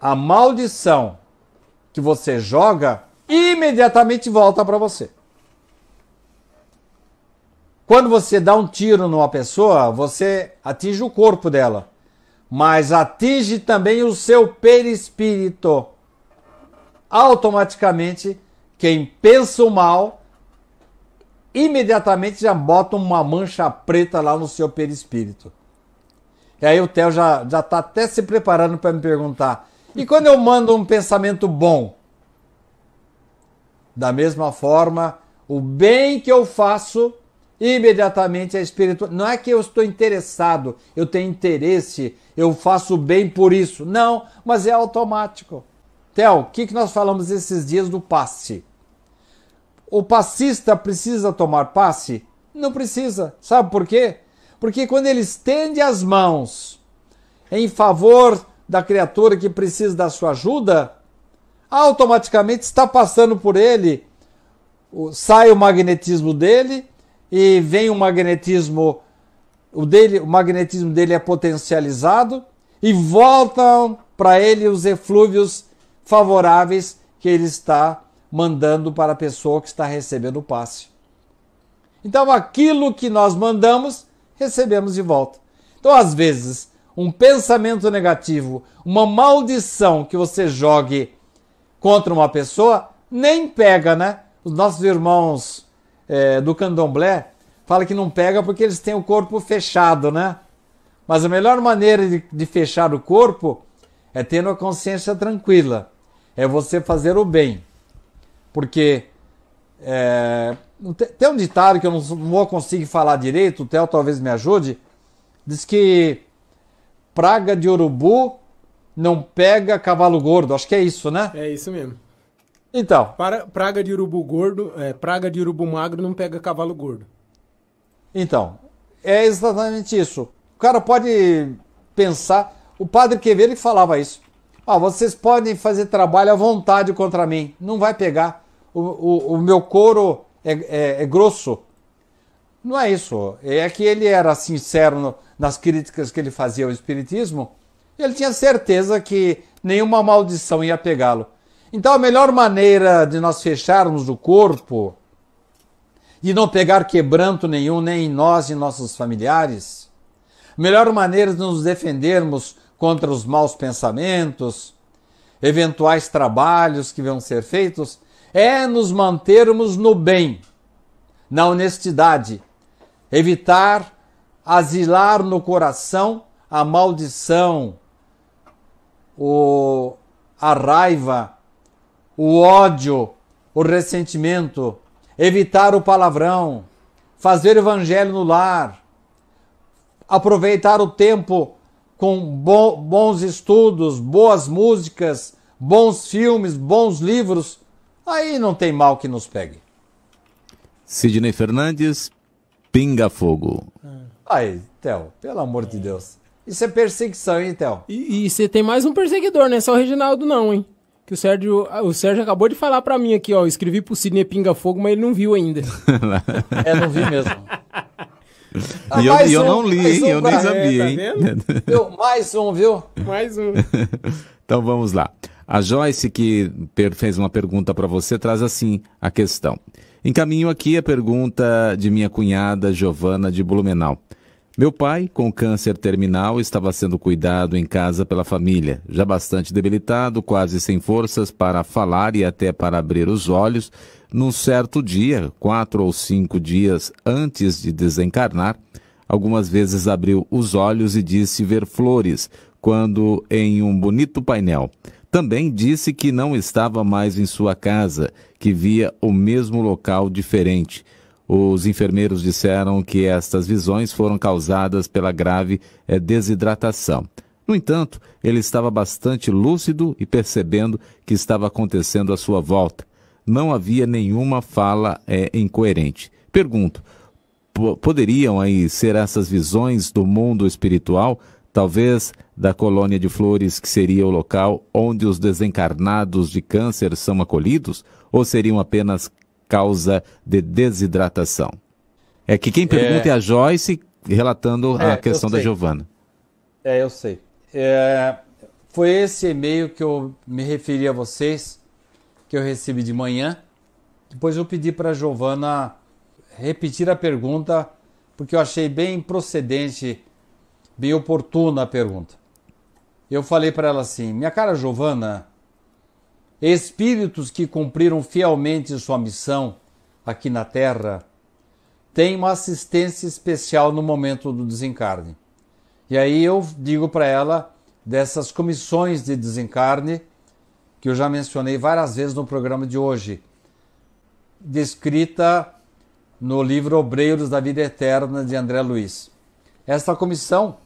a maldição que você joga imediatamente volta para você. Quando você dá um tiro numa pessoa, você atinge o corpo dela, mas atinge também o seu perispírito. Automaticamente, quem pensa o mal, imediatamente já bota uma mancha preta lá no seu perispírito. E aí o Theo já está até se preparando para me perguntar: e quando eu mando um pensamento bom? Da mesma forma, o bem que eu faço, imediatamente é espiritual. Não é que eu estou interessado, eu tenho interesse, eu faço bem por isso. Não, mas é automático. Theo, o que nós falamos esses dias do passe? O passista precisa tomar passe? Não precisa. Sabe por quê? Porque quando ele estende as mãos em favor da criatura que precisa da sua ajuda, automaticamente está passando por ele, sai o magnetismo dele e vem o magnetismo dele é potencializado e voltam para ele os eflúvios favoráveis que ele está mandando para a pessoa que está recebendo o passe. Então, aquilo que nós mandamos, recebemos de volta. Então, às vezes, um pensamento negativo, uma maldição que você jogue contra uma pessoa, nem pega, né? Os nossos irmãos do candomblé falam que não pega porque eles têm o corpo fechado, né? Mas a melhor maneira de fechar o corpo é tendo a consciência tranquila. É você fazer o bem. Porque tem um ditado que eu não vou conseguir falar direito, o Theo talvez me ajude, diz que praga de urubu não pega cavalo gordo. Acho que é isso, né? É isso mesmo. Então. Praga de urubu gordo, praga de urubu magro não pega cavalo gordo. Então, é exatamente isso. O cara pode pensar, o padre Quevedo falava isso. Vocês podem fazer trabalho à vontade contra mim, não vai pegar. O meu couro é grosso. Não é isso. É que ele era sincero nas críticas que ele fazia ao espiritismo. Ele tinha certeza que nenhuma maldição ia pegá-lo. Então a melhor maneira de nós fecharmos o corpo e não pegar quebranto nenhum, nem em nós e nossos familiares, a melhor maneira de nos defendermos contra os maus pensamentos, eventuais trabalhos que vão ser feitos, é nos mantermos no bem, na honestidade, evitar asilar no coração a maldição, a raiva, o ódio, o ressentimento, evitar o palavrão, fazer o evangelho no lar, aproveitar o tempo com bons estudos, boas músicas, bons filmes, bons livros, aí não tem mal que nos pegue. Sidney Fernandes, Pinga Fogo. Aí, Theo, pelo amor de Deus. Isso é perseguição, hein, Theo? E você tem mais um perseguidor, não é só o Reginaldo não, hein? Que o Sérgio acabou de falar pra mim aqui, ó. Eu escrevi pro Sidney Pinga Fogo, mas ele não viu ainda. Não vi mesmo. E eu não li, hein? Eu nem sabia, hein? Mais um, viu? Mais um. Então vamos lá. A Joyce, que fez uma pergunta para você, traz assim a questão. Encaminho aqui a pergunta de minha cunhada Giovana de Blumenau. Meu pai, com câncer terminal, estava sendo cuidado em casa pela família, já bastante debilitado, quase sem forças para falar e até para abrir os olhos. Num certo dia, 4 ou 5 dias antes de desencarnar, algumas vezes abriu os olhos e disse ver flores, quando em um bonito painel. Também disse que não estava mais em sua casa, que via o mesmo local diferente. Os enfermeiros disseram que estas visões foram causadas pela grave desidratação. No entanto, ele estava bastante lúcido e percebendo que estava acontecendo à sua volta. Não havia nenhuma fala incoerente. Pergunto, poderiam aí ser essas visões do mundo espiritual, talvez da colônia de flores, que seria o local onde os desencarnados de câncer são acolhidos, ou seriam apenas causa de desidratação? É que quem pergunta é a Joyce, relatando a questão da Giovana. Eu sei. Foi esse e-mail que eu me referi a vocês, que eu recebi de manhã. Depois eu pedi para a Giovana repetir a pergunta, porque eu achei bem procedente, bem oportuna a pergunta. Eu falei para ela assim: minha cara Giovana, espíritos que cumpriram fielmente sua missão aqui na Terra têm uma assistência especial no momento do desencarne. E aí eu digo para ela dessas comissões de desencarne que eu já mencionei várias vezes no programa de hoje, descrita no livro Obreiros da Vida Eterna de André Luiz. Esta comissão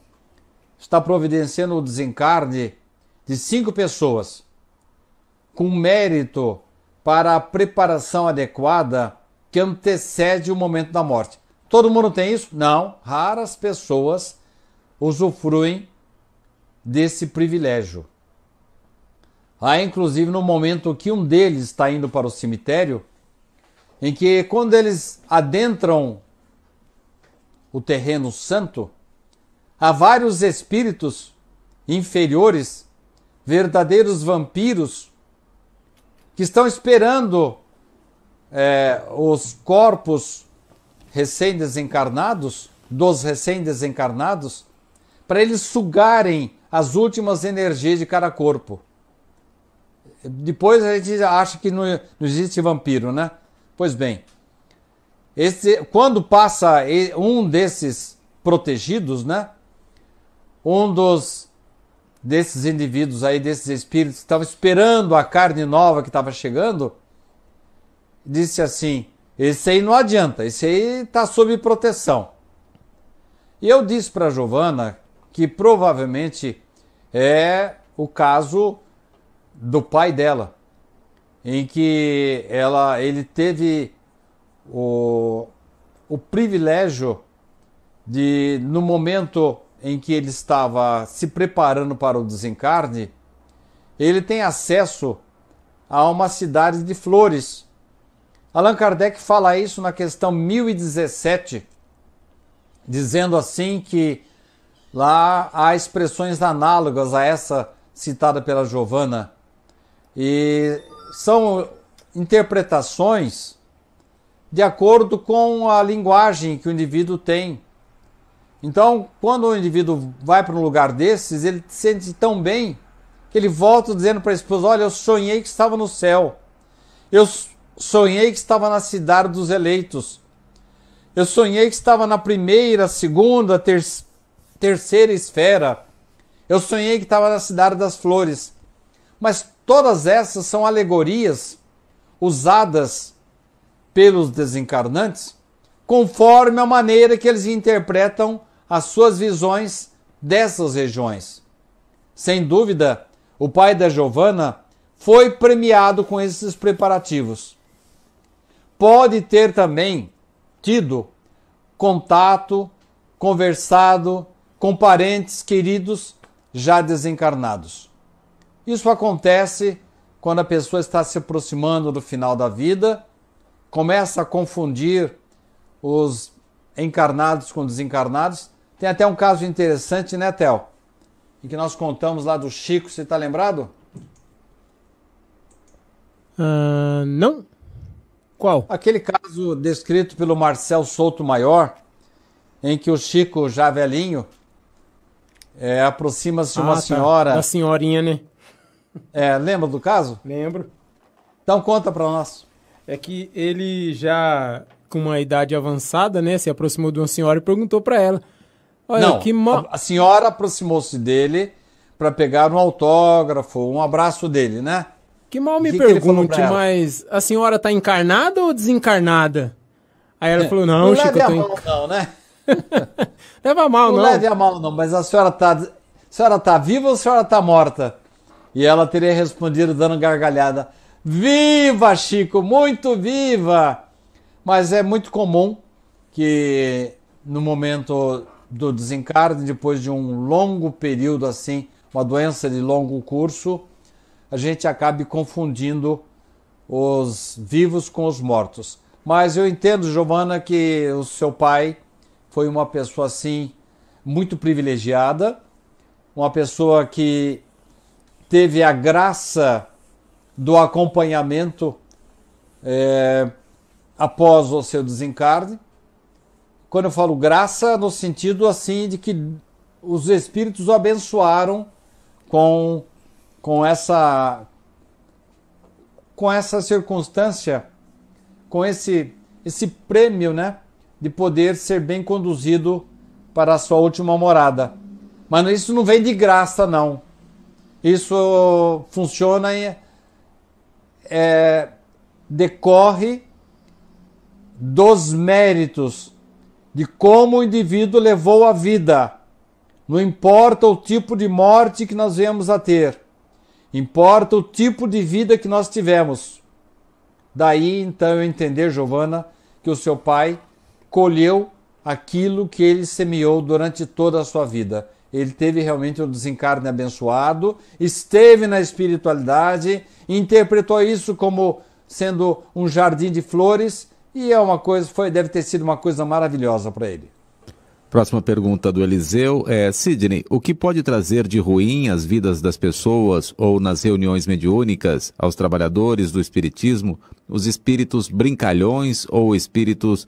está providenciando o desencarne de 5 pessoas. com mérito para a preparação adequada que antecede o momento da morte. Todo mundo tem isso? Não. Raras pessoas usufruem desse privilégio. Há inclusive no momento que um deles está indo para o cemitério, em que quando eles adentram o terreno santo, há vários espíritos inferiores, verdadeiros vampiros, que estão esperando os corpos recém-desencarnados, dos recém-desencarnados, para eles sugarem as últimas energias de cada corpo. Depois a gente acha que não existe vampiro, né? Pois bem, quando passa um desses protegidos, né? Um desses indivíduos aí, desses espíritos que estavam esperando a carne nova que estava chegando, disse assim: esse aí não adianta, esse aí está sob proteção. E eu disse para a Giovana que provavelmente é o caso do pai dela, em que ele teve o privilégio de, no momento em que ele estava se preparando para o desencarne, ele tem acesso a uma cidade de flores. Allan Kardec fala isso na questão 1017, dizendo assim que lá há expressões análogas a essa citada pela Giovana, e são interpretações de acordo com a linguagem que o indivíduo tem. Então, quando o indivíduo vai para um lugar desses, ele se sente tão bem que ele volta dizendo para a esposa: olha, eu sonhei que estava no céu, eu sonhei que estava na cidade dos eleitos, eu sonhei que estava na primeira, segunda, terceira esfera, eu sonhei que estava na cidade das flores. Mas todas essas são alegorias usadas pelos desencarnantes conforme a maneira que eles interpretam as suas visões dessas regiões. Sem dúvida, o pai da Giovana foi premiado com esses preparativos. Pode ter também tido contato, conversado com parentes queridos já desencarnados. Isso acontece quando a pessoa está se aproximando do final da vida, começa a confundir os encarnados com desencarnados. Tem até um caso interessante, né, Theo? Em que nós contamos lá do Chico, você está lembrado? Não. Qual? Aquele caso descrito pelo Marcel Souto Maior, em que o Chico, já velhinho, aproxima-se de uma senhora... Da senhorinha, né? Lembra do caso? Lembro. Então conta para nós. É que ele já, com uma idade avançada, né, se aproximou de uma senhora e perguntou para ela: olha, não, a senhora aproximou-se dele para pegar um autógrafo, um abraço dele, né? Que mal me pergunte, mas a senhora tá encarnada ou desencarnada? Aí ela falou: não, Chico, eu tô encarnada. Não, né? Leva mal, não. Não leve a mal, não, mas a senhora tá viva ou a senhora tá morta? E ela teria respondido dando gargalhada: viva, Chico, muito viva! Mas é muito comum que no momento do desencarne, depois de um longo período assim, uma doença de longo curso, a gente acabe confundindo os vivos com os mortos. Mas eu entendo, Giovana, que o seu pai foi uma pessoa assim muito privilegiada, uma pessoa que teve a graça do acompanhamento após o seu desencarne. Quando eu falo graça, no sentido assim de que os espíritos o abençoaram com essa circunstância, com esse prêmio, né, de poder ser bem conduzido para a sua última morada. Mas isso não vem de graça, não. Isso funciona decorre dos méritos de como o indivíduo levou a vida. Não importa o tipo de morte que nós venhamos a ter. Importa o tipo de vida que nós tivemos. Daí, então, eu entender, Giovana, que o seu pai colheu aquilo que ele semeou durante toda a sua vida. Ele teve realmente um desencarne abençoado, esteve na espiritualidade, interpretou isso como sendo um jardim de flores e deve ter sido uma coisa maravilhosa para ele. Próxima pergunta do Eliseu é: Sidney, o que pode trazer de ruim às vidas das pessoas ou nas reuniões mediúnicas, aos trabalhadores do espiritismo, os espíritos brincalhões ou espíritos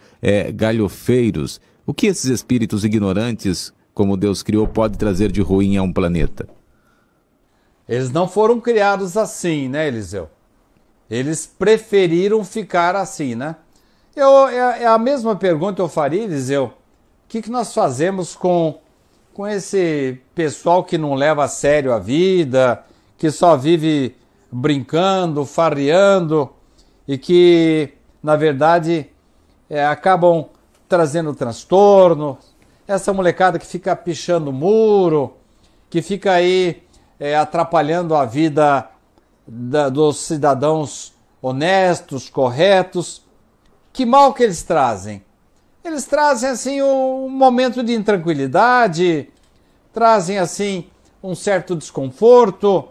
galhofeiros? O que esses espíritos ignorantes, como Deus criou, pode trazer de ruim a um planeta? Eles não foram criados assim, né, Eliseu? Eles preferiram ficar assim, né? É a mesma pergunta eu faria, Eliseu. O que nós fazemos com esse pessoal que não leva a sério a vida, que só vive brincando, farreando e que, na verdade, acabam trazendo transtorno? Essa molecada que fica pichando muro, que fica aí atrapalhando a vida dos cidadãos honestos, corretos. Que mal que eles trazem? Eles trazem, assim, um momento de intranquilidade, trazem, assim, um certo desconforto,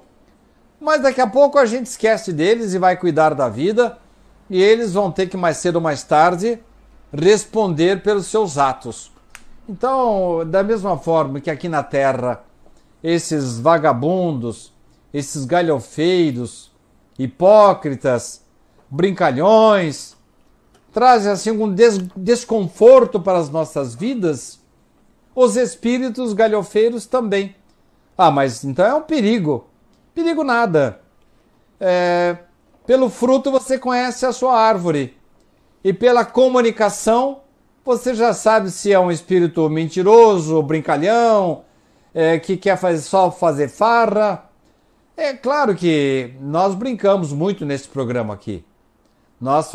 mas daqui a pouco a gente esquece deles e vai cuidar da vida, e eles vão ter que, mais cedo ou mais tarde, responder pelos seus atos. Então, da mesma forma que aqui na Terra, esses vagabundos, esses galhofeiros, hipócritas, brincalhões, trazem assim um desconforto para as nossas vidas, os espíritos galhofeiros também. Ah, mas então é um perigo. Perigo nada. Pelo fruto você conhece a sua árvore. E pela comunicação você já sabe se é um espírito mentiroso, brincalhão, que quer só fazer farra. É claro que nós brincamos muito nesse programa aqui. Nós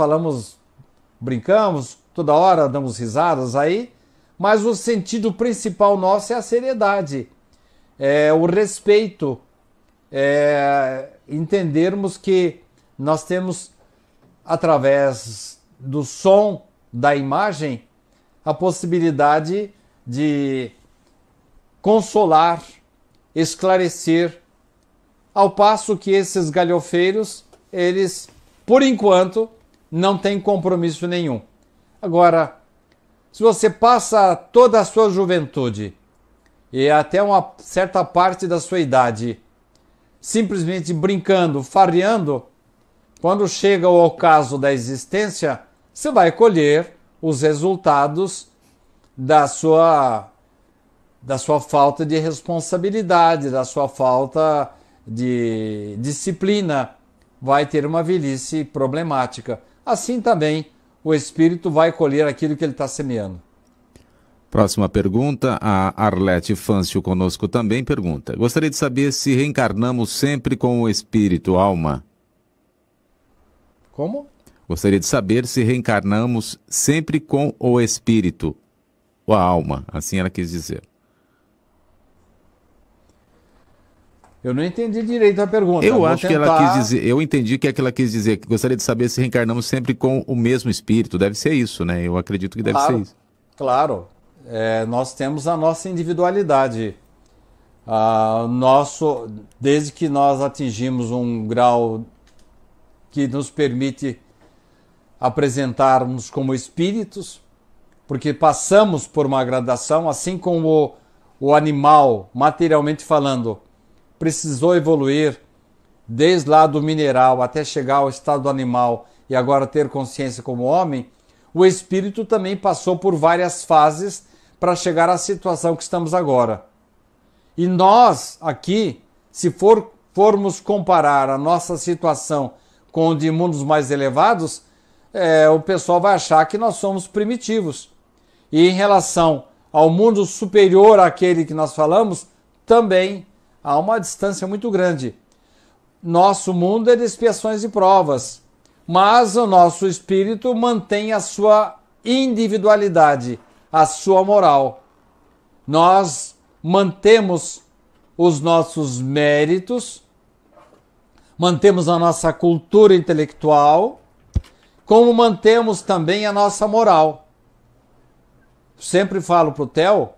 brincamos, toda hora damos risadas aí, mas o sentido principal nosso é a seriedade, o respeito, entendermos que nós temos, através do som, da imagem, a possibilidade de consolar, esclarecer, ao passo que esses galhofeiros, eles, por enquanto, não têm compromisso nenhum. Agora, se você passa toda a sua juventude e até uma certa parte da sua idade simplesmente brincando, farreando, quando chega o ocaso da existência, você vai colher os resultados da sua falta de responsabilidade, da sua falta de disciplina. Vai ter uma velhice problemática. Assim também o espírito vai colher aquilo que ele está semeando. Próxima pergunta, a Arlete Fâncio conosco também pergunta: gostaria de saber se reencarnamos sempre com o espírito, alma. Como? Gostaria de saber se reencarnamos sempre com o espírito, ou a alma, assim ela quis dizer. Eu não entendi direito a pergunta. Eu acho que ela quis dizer, eu entendi que ela quis dizer que gostaria de saber se reencarnamos sempre com o mesmo espírito. Deve ser isso, né? Eu acredito que deve ser isso. Claro. Nós temos a nossa individualidade. Desde que nós atingimos um grau que nos permite apresentarmos como espíritos, porque passamos por uma gradação, assim como o animal, materialmente falando, precisou evoluir desde lá do mineral até chegar ao estado animal e agora ter consciência como homem, o espírito também passou por várias fases para chegar à situação que estamos agora. E nós aqui, se formos comparar a nossa situação com a de mundos mais elevados, o pessoal vai achar que nós somos primitivos. E em relação ao mundo superior àquele que nós falamos, também há uma distância muito grande. Nosso mundo é de expiações e provas, mas o nosso espírito mantém a sua individualidade, a sua moral. Nós mantemos os nossos méritos mantemos a nossa cultura intelectual, como mantemos também a nossa moral. Sempre falo para o Theo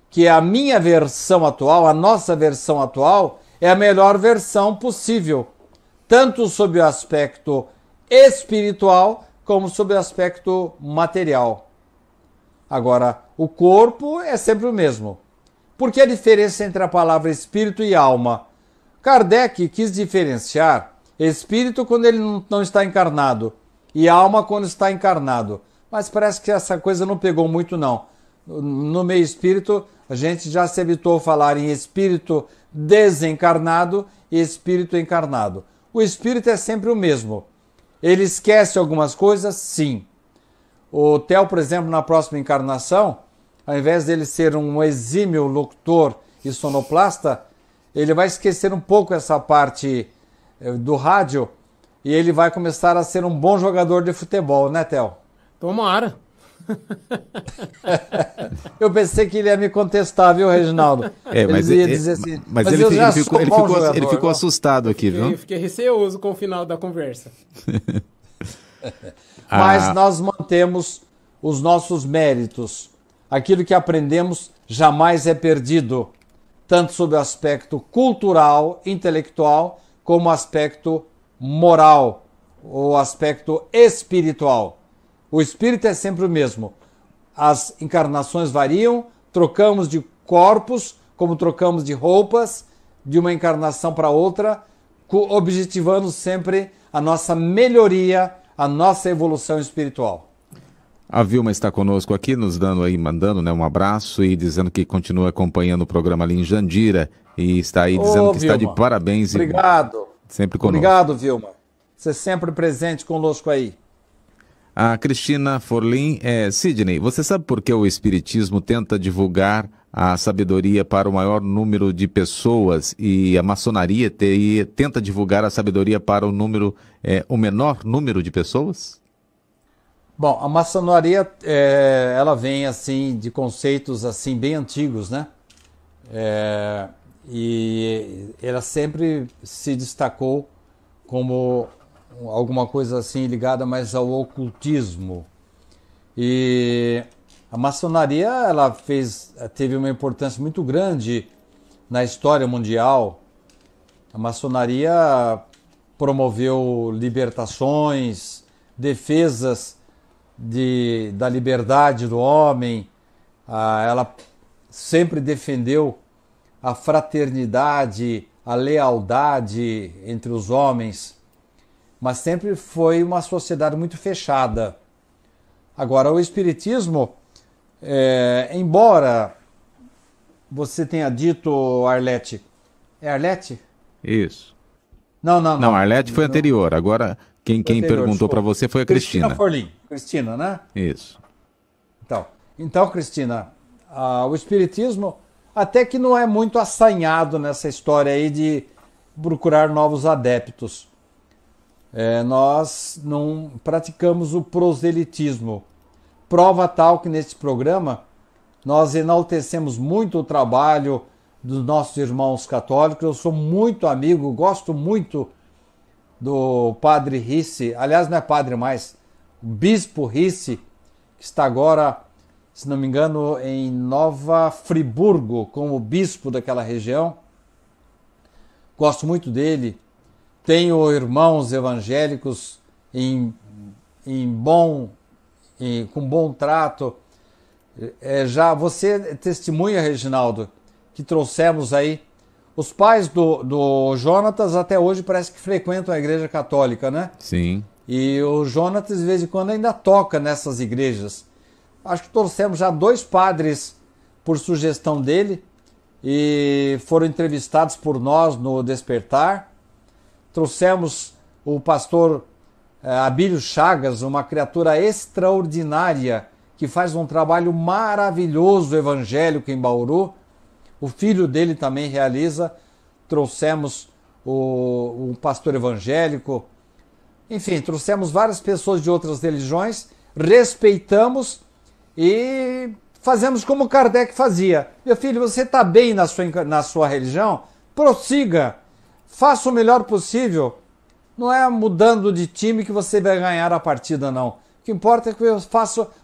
que a minha versão atual, a nossa versão atual, é a melhor versão possível, tanto sob o aspecto espiritual como sob o aspecto material. Agora, o corpo é sempre o mesmo. Por que a diferença entre a palavra espírito e alma? Kardec quis diferenciar espírito quando ele não está encarnado e alma quando está encarnado. Mas parece que essa coisa não pegou muito, não. No meio espírito, a gente já se habituou a falar em espírito desencarnado e espírito encarnado. O espírito é sempre o mesmo. Ele esquece algumas coisas? Sim. O Theo, por exemplo, na próxima encarnação, ao invés dele ser um exímio locutor e sonoplasta, ele vai esquecer um pouco essa parte do rádio e ele vai começar a ser um bom jogador de futebol, né, Theo? Tomara. Eu pensei que ele ia me contestar, viu, Reginaldo? Mas ele ia dizer assim, mas ele ficou assustado aqui, viu? Eu fiquei receoso com o final da conversa. Mas nós mantemos os nossos méritos. Aquilo que aprendemos jamais é perdido, tanto sob o aspecto cultural, intelectual, como o aspecto moral, o aspecto espiritual. O espírito é sempre o mesmo. As encarnações variam, trocamos de corpos, como trocamos de roupas, de uma encarnação para outra, objetivando sempre a nossa melhoria, a nossa evolução espiritual. A Vilma está conosco aqui, mandando um abraço e dizendo que continua acompanhando o programa ali em Jandira e está aí dizendo que Vilma, está de parabéns. Obrigado. Sempre conosco. Obrigado, Vilma. Você sempre presente conosco aí. A Cristina Forlim, Sidney, você sabe por que o Espiritismo tenta divulgar a sabedoria para o maior número de pessoas e a maçonaria tenta divulgar a sabedoria para o menor número de pessoas? Bom, a maçonaria, ela vem assim de conceitos assim bem antigos, né? E ela sempre se destacou como alguma coisa assim ligada mais ao ocultismo. E a maçonaria teve uma importância muito grande na história mundial. A maçonaria promoveu libertações, defesas da liberdade do homem. Ela sempre defendeu a fraternidade, a lealdade entre os homens, mas sempre foi uma sociedade muito fechada. Agora, o Espiritismo, embora você tenha dito, Arlete... É Arlete? Isso. Não, Arlete foi anterior. Agora, quem perguntou para você foi a Cristina. Cristina Forlim. Cristina, né? Isso. Então, Cristina, o Espiritismo até que não é muito assanhado nessa história aí de procurar novos adeptos. Nós não praticamos o proselitismo. Prova tal que neste programa nós enaltecemos muito o trabalho dos nossos irmãos católicos. Eu sou muito amigo, gosto muito do padre Risse, aliás não é padre mais, o bispo Risse, que está agora, se não me engano, em Nova Friburgo, como bispo daquela região. Gosto muito dele. Tenho irmãos evangélicos com bom trato. Já você testemunha, Reginaldo, que trouxemos aí. Os pais do Jonatas até hoje parece que frequentam a igreja católica, né? Sim. E o Jonatas, de vez em quando, ainda toca nessas igrejas. Acho que trouxemos já 2 padres por sugestão dele e foram entrevistados por nós no Despertar. Trouxemos o pastor Abílio Chagas, uma criatura extraordinária que faz um trabalho maravilhoso evangélico em Bauru. O filho dele também realiza. Trouxemos o pastor evangélico. Enfim, trouxemos várias pessoas de outras religiões, respeitamos e fazemos como Kardec fazia. Meu filho, você está bem na sua religião? Prossiga. faça o melhor possível. Não é mudando de time que você vai ganhar a partida, não. O que importa é que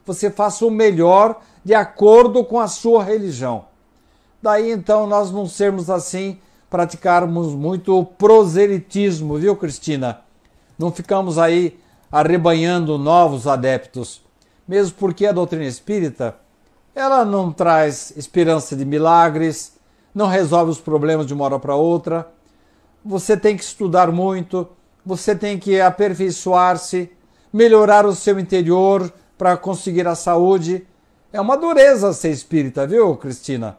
você faça o melhor de acordo com a sua religião. Daí, então, nós não sermos assim, praticarmos muito proselitismo, viu, Cristina? Não ficamos aí arrebanhando novos adeptos. Mesmo porque a doutrina espírita, ela não traz esperança de milagres, não resolve os problemas de uma hora para outra. Você tem que estudar muito, você tem que aperfeiçoar-se, melhorar o seu interior para conseguir a saúde. É uma dureza ser espírita, viu, Cristina?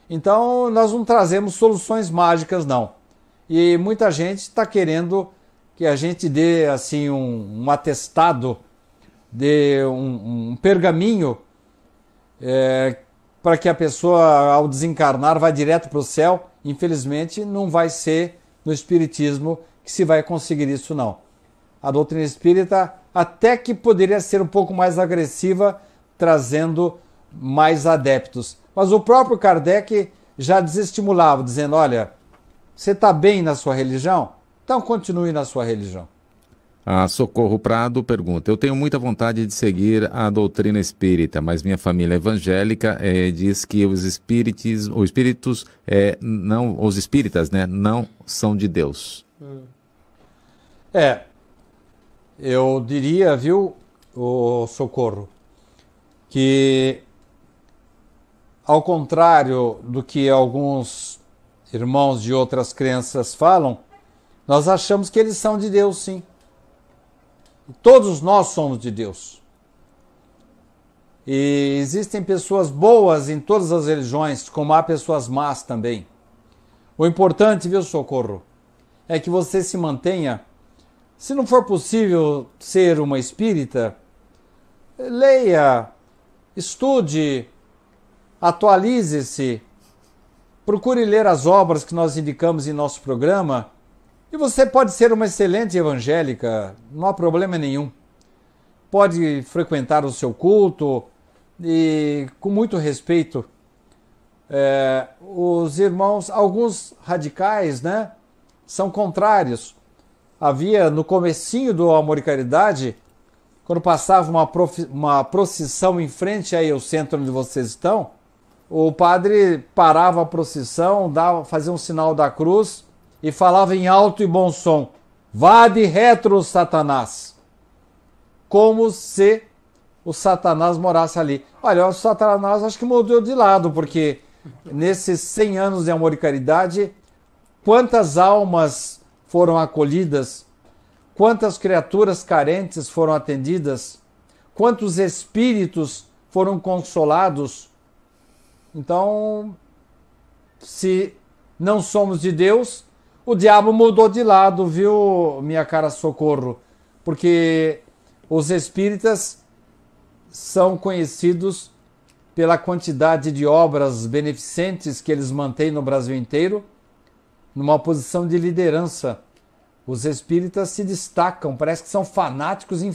Então, nós não trazemos soluções mágicas, não. E muita gente está querendo que a gente dê assim um atestado, dê um pergaminho, para que a pessoa, ao desencarnar, vá direto para o céu. Infelizmente, não vai ser no Espiritismo que se vai conseguir isso, não. A doutrina espírita até que poderia ser um pouco mais agressiva, trazendo mais adeptos. Mas o próprio Kardec já desestimulava, dizendo, olha, você está bem na sua religião? Então continue na sua religião. A Socorro Prado pergunta, eu tenho muita vontade de seguir a doutrina espírita, mas minha família evangélica diz que os espíritas não são de Deus. Eu diria, viu, o Socorro, que ao contrário do que alguns irmãos de outras crenças falam, nós achamos que eles são de Deus, sim. Todos nós somos de Deus. E existem pessoas boas em todas as religiões, como há pessoas más também. O importante, viu, Socorro, é que você se mantenha. Se não for possível ser uma espírita, leia, estude, atualize-se, procure ler as obras que nós indicamos em nosso programa. E você pode ser uma excelente evangélica, não há problema nenhum. Pode frequentar o seu culto e com muito respeito. Os irmãos, alguns radicais, né, são contrários. Havia no comecinho do Amor e Caridade, quando passava uma procissão em frente aí ao centro onde vocês estão, o padre parava a procissão, fazia um sinal da cruz e falava em alto e bom som, vá de retro, Satanás. Como se o Satanás morasse ali. Olha, o Satanás acho que mudou de lado, porque nesses 100 anos de Amor e Caridade, quantas almas foram acolhidas, quantas criaturas carentes foram atendidas, quantos espíritos foram consolados. Então, se não somos de Deus, o diabo mudou de lado, viu, minha cara Socorro? Porque os espíritas são conhecidos pela quantidade de obras beneficentes que eles mantêm no Brasil inteiro, numa posição de liderança. Os espíritas se destacam, parece que são fanáticos em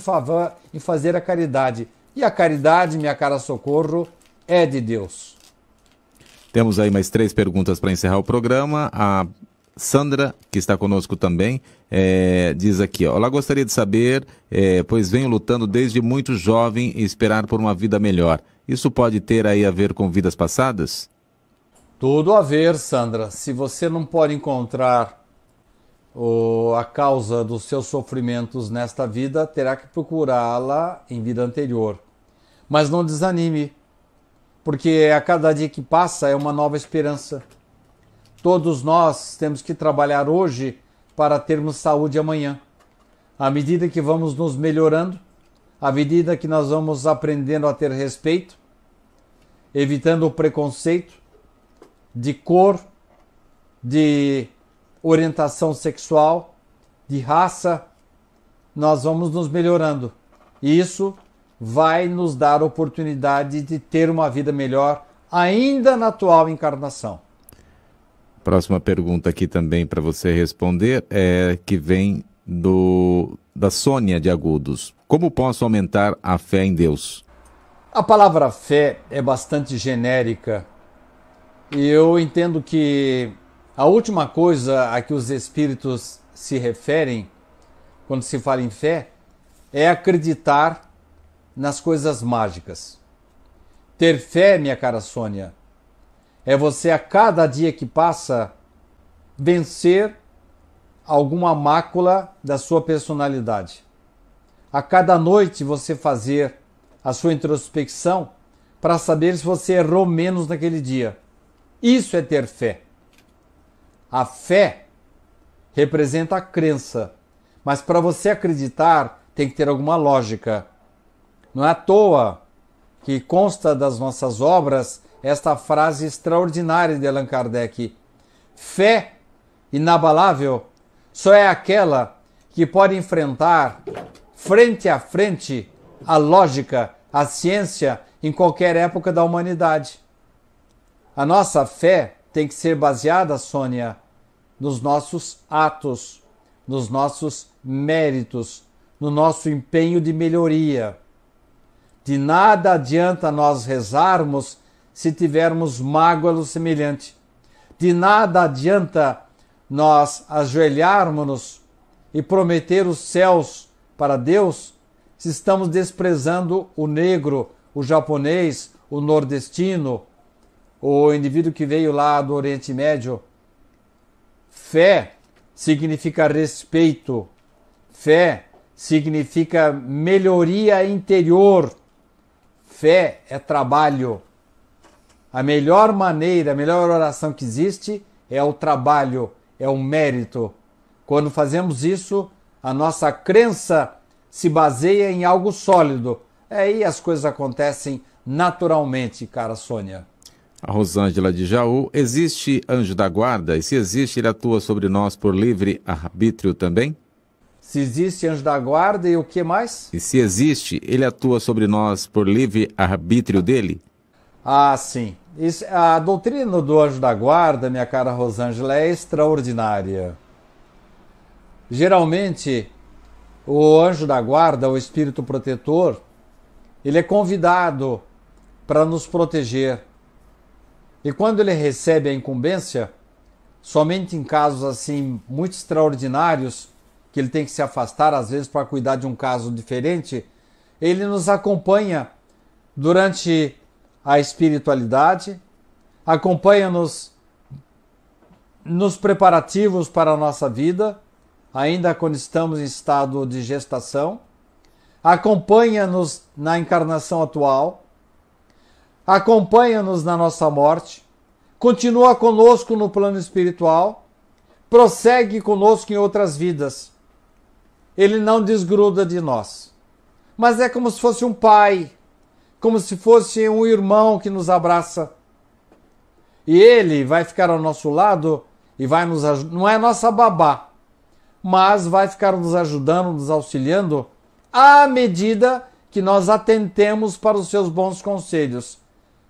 fazer a caridade. E a caridade, minha cara Socorro, é de Deus. Temos aí mais 3 perguntas para encerrar o programa. A Sandra, que está conosco também, diz aqui, ó, ela gostaria de saber, pois venho lutando desde muito jovem e esperar por uma vida melhor. Isso pode ter aí a ver com vidas passadas? Tudo a ver, Sandra. Se você não pode encontrar a causa dos seus sofrimentos nesta vida, terá que procurá-la em vida anterior. Mas não desanime, porque a cada dia que passa é uma nova esperança. Todos nós temos que trabalhar hoje para termos saúde amanhã. À medida que vamos nos melhorando, à medida que nós vamos aprendendo a ter respeito, evitando o preconceito de cor, de orientação sexual, de raça, nós vamos nos melhorando. E isso vai nos dar a oportunidade de ter uma vida melhor ainda na atual encarnação. Próxima pergunta aqui também para você responder que vem da Sônia de Agudos. Como posso aumentar a fé em Deus? A palavra fé é bastante genérica e eu entendo que A última coisa a que os espíritos se referem, quando se fala em fé, é acreditar nas coisas mágicas. Ter fé, minha cara Sônia, é você a cada dia que passa vencer alguma mácula da sua personalidade. A cada noite você fazer a sua introspecção para saber se você errou menos naquele dia. Isso é ter fé. A fé representa a crença, mas para você acreditar tem que ter alguma lógica. Não é à toa que consta das nossas obras esta frase extraordinária de Allan Kardec: fé inabalável só é aquela que pode enfrentar frente a frente a lógica, a ciência em qualquer época da humanidade. A nossa fé tem que ser baseada, Sônia, nos nossos atos, nos nossos méritos, no nosso empenho de melhoria. De nada adianta nós rezarmos se tivermos mágoa do semelhante. De nada adianta nós ajoelharmos-nos e prometer os céus para Deus se estamos desprezando o negro, o japonês, o nordestino, o indivíduo que veio lá do Oriente Médio. Fé significa respeito. Fé significa melhoria interior. Fé é trabalho. A melhor maneira, a melhor oração que existe é o trabalho, é o mérito. Quando fazemos isso, a nossa crença se baseia em algo sólido. Aí as coisas acontecem naturalmente, cara Sônia. A Rosângela de Jaú: existe anjo da guarda? E se existe, ele atua sobre nós por livre arbítrio também? Se existe anjo da guarda, e o que mais? E se existe, ele atua sobre nós por livre arbítrio dele? Ah, sim. A doutrina do anjo da guarda, minha cara Rosângela, é extraordinária. Geralmente, o anjo da guarda, o espírito protetor, ele é convidado para nos proteger. E quando ele recebe a incumbência, somente em casos assim muito extraordinários, que ele tem que se afastar às vezes para cuidar de um caso diferente, ele nos acompanha durante a espiritualidade, acompanha-nos nos preparativos para a nossa vida, ainda quando estamos em estado de gestação, acompanha-nos na encarnação atual, acompanha-nos na nossa morte, continua conosco no plano espiritual, prossegue conosco em outras vidas. Ele não desgruda de nós. Mas é como se fosse um pai, como se fosse um irmão que nos abraça. E ele vai ficar ao nosso lado e vai nos ajudar. Não é nossa babá, mas vai ficar nos ajudando, nos auxiliando, à medida que nós atentemos para os seus bons conselhos.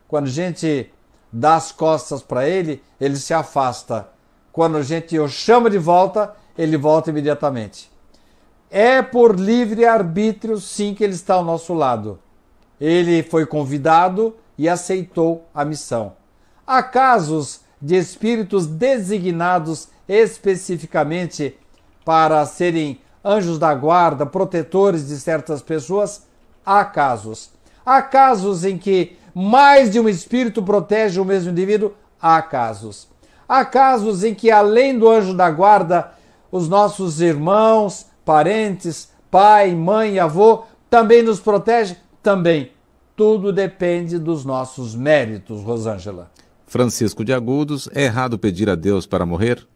Quando a gente dá as costas para ele, ele se afasta. Quando a gente o chama de volta, ele volta imediatamente. É por livre arbítrio, sim, que ele está ao nosso lado. Ele foi convidado e aceitou a missão. Há casos de espíritos designados especificamente para serem anjos da guarda, protetores de certas pessoas? Há casos. Há casos em que mais de um espírito protege o mesmo indivíduo? Há casos. Há casos em que, além do anjo da guarda, os nossos irmãos, parentes, pai, mãe, avô, também nos protege? Também. Tudo depende dos nossos méritos, Rosângela. Francisco de Agudos: é errado pedir a Deus para morrer?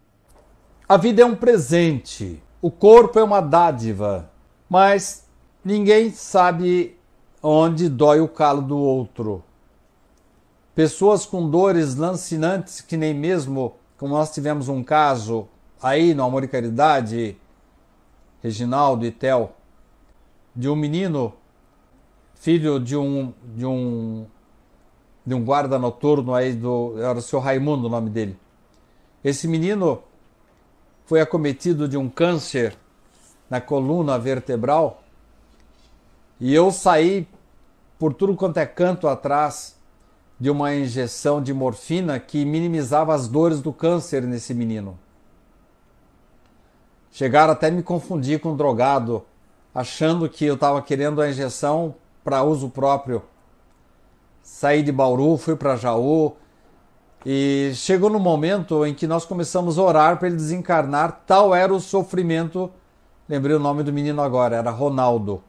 A vida é um presente, o corpo é uma dádiva, mas ninguém sabe onde dói o calo do outro. Pessoas com dores lancinantes, que nem mesmo, como nós tivemos um caso aí no Amor e Caridade, Reginaldo e Tel, de um menino, filho de um guarda noturno aí, era o seu Raimundo o nome dele. Esse menino foi acometido de um câncer na coluna vertebral e eu saí por tudo quanto é canto atrás de uma injeção de morfina que minimizava as dores do câncer nesse menino. Chegaram até me confundir com um drogado, achando que eu estava querendo a injeção para uso próprio. Saí de Bauru, fui para Jaú e chegou no momento em que nós começamos a orar para ele desencarnar. Tal era o sofrimento. Lembrei o nome do menino agora, era Ronaldo.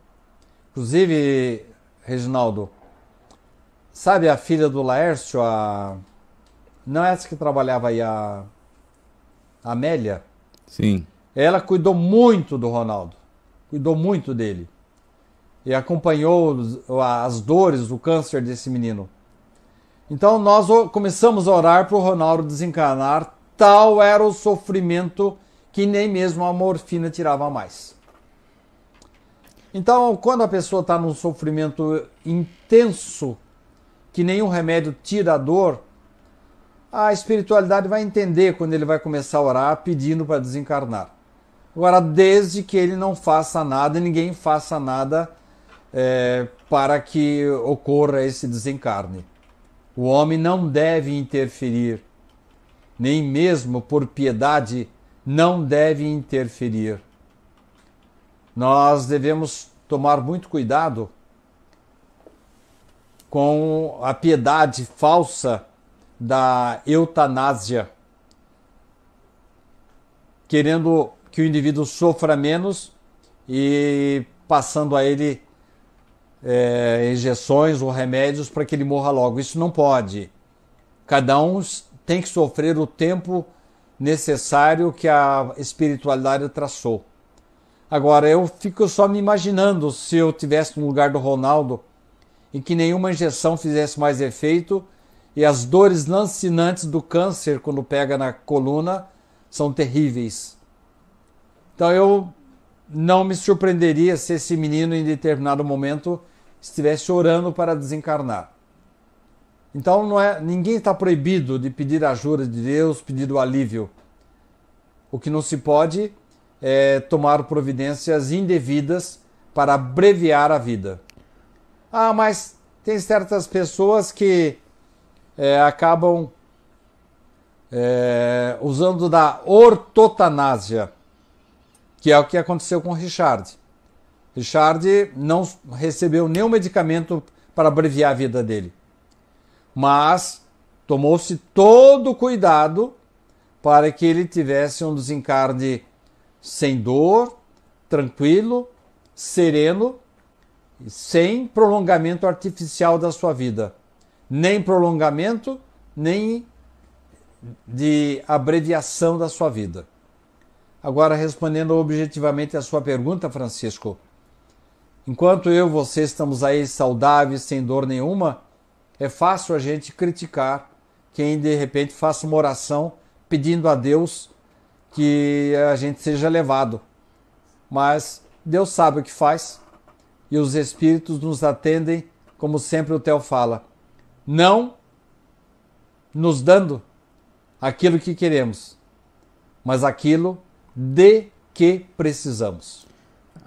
Inclusive, Reginaldo, sabe a filha do Laércio, não é essa que trabalhava aí, a Amélia? Sim. Ela cuidou muito do Ronaldo, cuidou muito dele e acompanhou as dores do câncer desse menino. Então nós começamos a orar para o Ronaldo desencarnar. Tal era o sofrimento que nem mesmo a morfina tirava mais. Então, quando a pessoa está num sofrimento intenso, que nenhum remédio tira a dor, a espiritualidade vai entender quando ele vai começar a orar pedindo para desencarnar. Agora, desde que ele não faça nada, ninguém faça nada para que ocorra esse desencarne. O homem não deve interferir, nem mesmo por piedade não deve interferir. Nós devemos tomar muito cuidado com a piedade falsa da eutanásia, querendo que o indivíduo sofra menos e passando a ele injeções ou remédios para que ele morra logo. Isso não pode. Cada um tem que sofrer o tempo necessário que a espiritualidade traçou. Agora, eu fico só me imaginando se eu tivesse no lugar do Ronaldo e que nenhuma injeção fizesse mais efeito e as dores lancinantes do câncer quando pega na coluna são terríveis. Então eu não me surpreenderia se esse menino em determinado momento estivesse orando para desencarnar. Então ninguém está proibido de pedir a ajuda de Deus, pedir o alívio. O que não se pode é tomar providências indevidas para abreviar a vida. Mas tem certas pessoas que acabam usando da ortotanásia, que é o que aconteceu com o Richard. Richard não recebeu nenhum medicamento para abreviar a vida dele, mas tomou-se todo o cuidado para que ele tivesse um desencarne sem dor, tranquilo, sereno, sem prolongamento artificial da sua vida. Nem prolongamento, nem de abreviação da sua vida. Agora, respondendo objetivamente a sua pergunta, Francisco, enquanto eu e você estamos aí saudáveis, sem dor nenhuma, é fácil a gente criticar quem de repente faça uma oração pedindo a Deus que a gente seja levado. Mas Deus sabe o que faz e os espíritos nos atendem, como sempre o Theo fala, não nos dando aquilo que queremos, mas aquilo de que precisamos.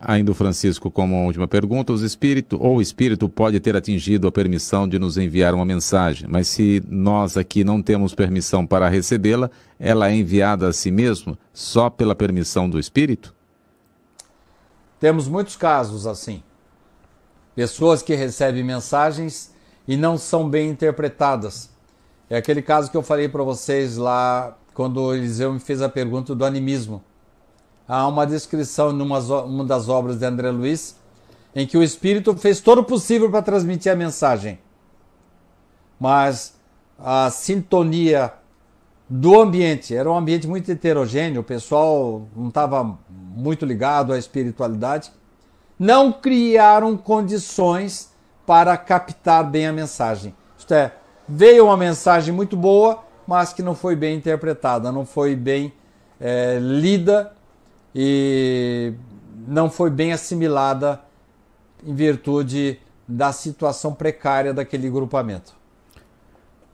Ainda o Francisco, como uma última pergunta, o espírito pode ter atingido a permissão de nos enviar uma mensagem, mas se nós aqui não temos permissão para recebê-la, ela é enviada a si mesmo só pela permissão do espírito? Temos muitos casos assim. Pessoas que recebem mensagens e não são bem interpretadas. É aquele caso que eu falei para vocês lá, quando o Eliseu me fez a pergunta do animismo. Há uma descrição em uma das obras de André Luiz, em que o espírito fez todo o possível para transmitir a mensagem. Mas a sintonia do ambiente, era um ambiente muito heterogêneo, o pessoal não estava muito ligado à espiritualidade, não criaram condições para captar bem a mensagem. Isto é, veio uma mensagem muito boa, mas que não foi bem interpretada, não foi bem lida e não foi bem assimilada em virtude da situação precária daquele grupamento.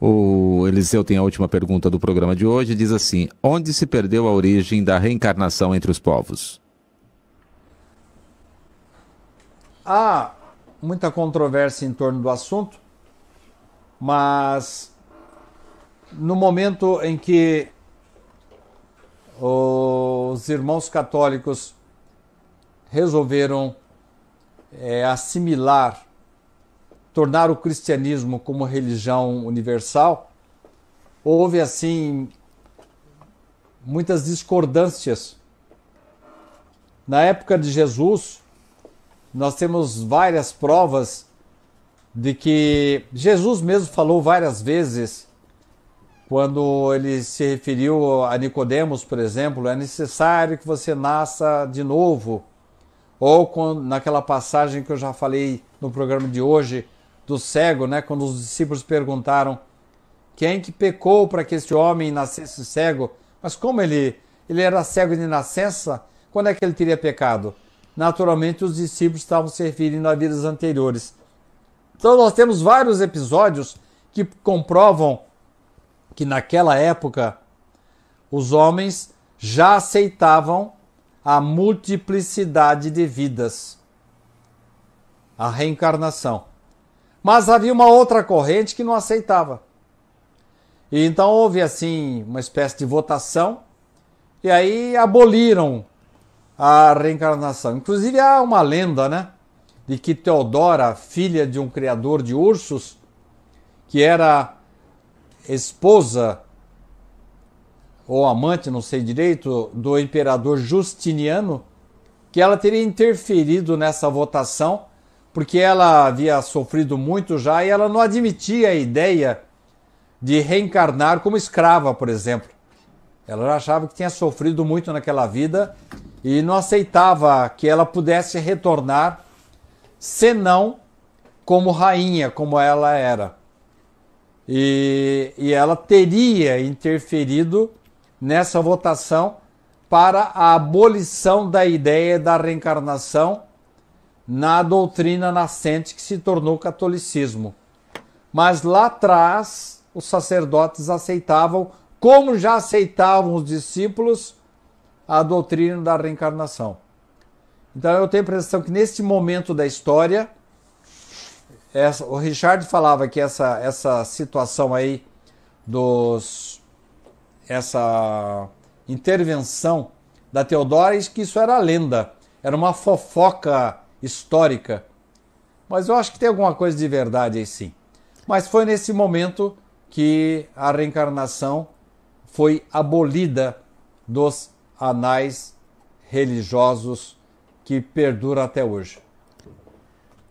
O Eliseu tem a última pergunta do programa de hoje, diz assim: onde se perdeu a origem da reencarnação entre os povos? Há muita controvérsia em torno do assunto. Mas no momento em que os irmãos católicos resolveram assimilar, tornar o cristianismo como religião universal, houve assim muitas discordâncias. Na época de Jesus, nós temos várias provas de que Jesus mesmo falou várias vezes, quando ele se referiu a Nicodemos, por exemplo, é necessário que você nasça de novo. Ou naquela passagem que eu já falei no programa de hoje, do cego, né? Quando os discípulos perguntaram quem que pecou para que esse homem nascesse cego? Mas como ele era cego de nascença, quando é que ele teria pecado? Naturalmente os discípulos estavam se referindo a vidas anteriores. Então nós temos vários episódios que comprovam que naquela época os homens já aceitavam a multiplicidade de vidas, a reencarnação. Mas havia uma outra corrente que não aceitava. E então houve assim uma espécie de votação e aí aboliram a reencarnação. Inclusive há uma lenda, né, de que Teodora, filha de um criador de ursos, que era esposa ou amante, não sei direito, do imperador Justiniano, que ela teria interferido nessa votação, porque ela havia sofrido muito já e ela não admitia a ideia de reencarnar como escrava, por exemplo. Ela achava que tinha sofrido muito naquela vida e não aceitava que ela pudesse retornar, senão como rainha, como ela era. E ela teria interferido nessa votação para a abolição da ideia da reencarnação na doutrina nascente que se tornou o catolicismo. Mas lá atrás os sacerdotes aceitavam, como já aceitavam os discípulos, a doutrina da reencarnação. Então eu tenho a impressão que neste momento da história, o Richard falava que essa situação aí essa intervenção da Teodora, que isso era lenda, era uma fofoca histórica. Mas eu acho que tem alguma coisa de verdade aí sim. Mas foi nesse momento que a reencarnação foi abolida dos anais religiosos que perduram até hoje.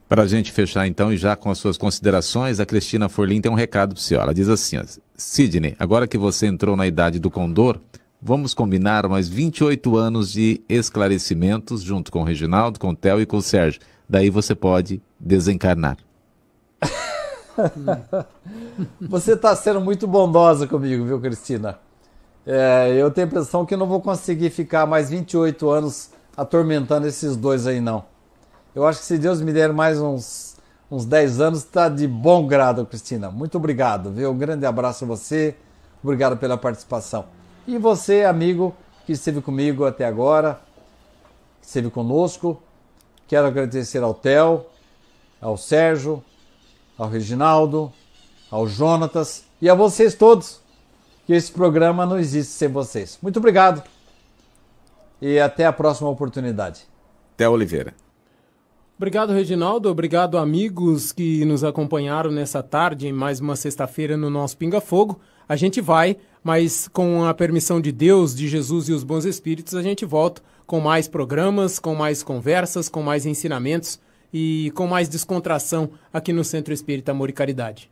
Para a gente fechar então, e já com as suas considerações, a Cristina Forlim tem um recado para o senhor. Ela diz assim, ó, Sidney, agora que você entrou na idade do condor, vamos combinar mais 28 anos de esclarecimentos junto com o Reginaldo, com o Theo e com o Sérgio. Daí você pode desencarnar. Você está sendo muito bondosa comigo, viu, Cristina? Eu tenho a impressão que não vou conseguir ficar mais 28 anos atormentando esses dois aí, não. Eu acho que se Deus me der mais uns 10 anos, está de bom grado, Cristina. Muito obrigado, viu? Um grande abraço a você. Obrigado pela participação. E você, amigo, que esteve comigo até agora, que esteve conosco. Quero agradecer ao Theo, ao Sérgio, ao Reginaldo, ao Jonatas e a vocês todos, que esse programa não existe sem vocês. Muito obrigado e até a próxima oportunidade. Theo Oliveira. Obrigado, Reginaldo. Obrigado, amigos que nos acompanharam nessa tarde, em mais uma sexta-feira no nosso Pinga Fogo. A gente vai, mas com a permissão de Deus, de Jesus e os bons espíritos, a gente volta com mais programas, com mais conversas, com mais ensinamentos e com mais descontração aqui no Centro Espírita Amor e Caridade.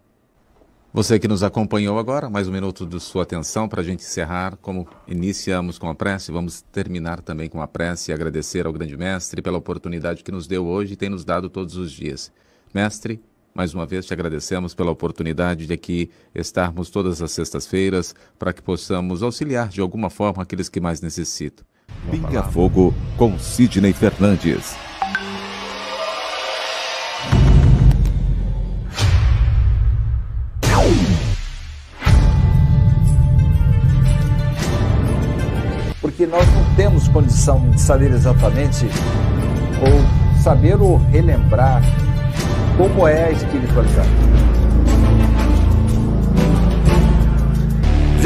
Você que nos acompanhou agora, mais um minuto de sua atenção para a gente encerrar. Como iniciamos com a prece, vamos terminar também com a prece e agradecer ao grande mestre pela oportunidade que nos deu hoje e tem nos dado todos os dias. Mestre, mais uma vez te agradecemos pela oportunidade de aqui estarmos todas as sextas-feiras para que possamos auxiliar de alguma forma aqueles que mais necessitam. Pinga Fogo com Sidney Fernandes. Porque nós não temos condição de saber exatamente ou saber ou relembrar como é a espiritualidade.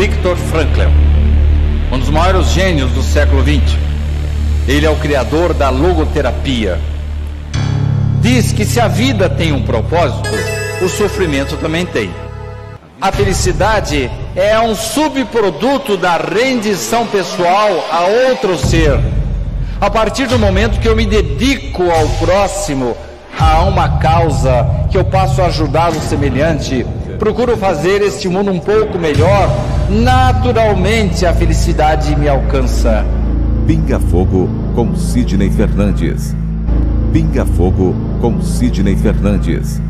Viktor Frankl, um dos maiores gênios do século XX. Ele é o criador da logoterapia. Diz que se a vida tem um propósito, o sofrimento também tem. A felicidade é um subproduto da rendição pessoal a outro ser. A partir do momento que eu me dedico ao próximo, a uma causa, que eu passo a ajudar o semelhante, procuro fazer este mundo um pouco melhor, naturalmente a felicidade me alcança. Pinga Fogo com Sidney Fernandes. Pinga Fogo com Sidney Fernandes.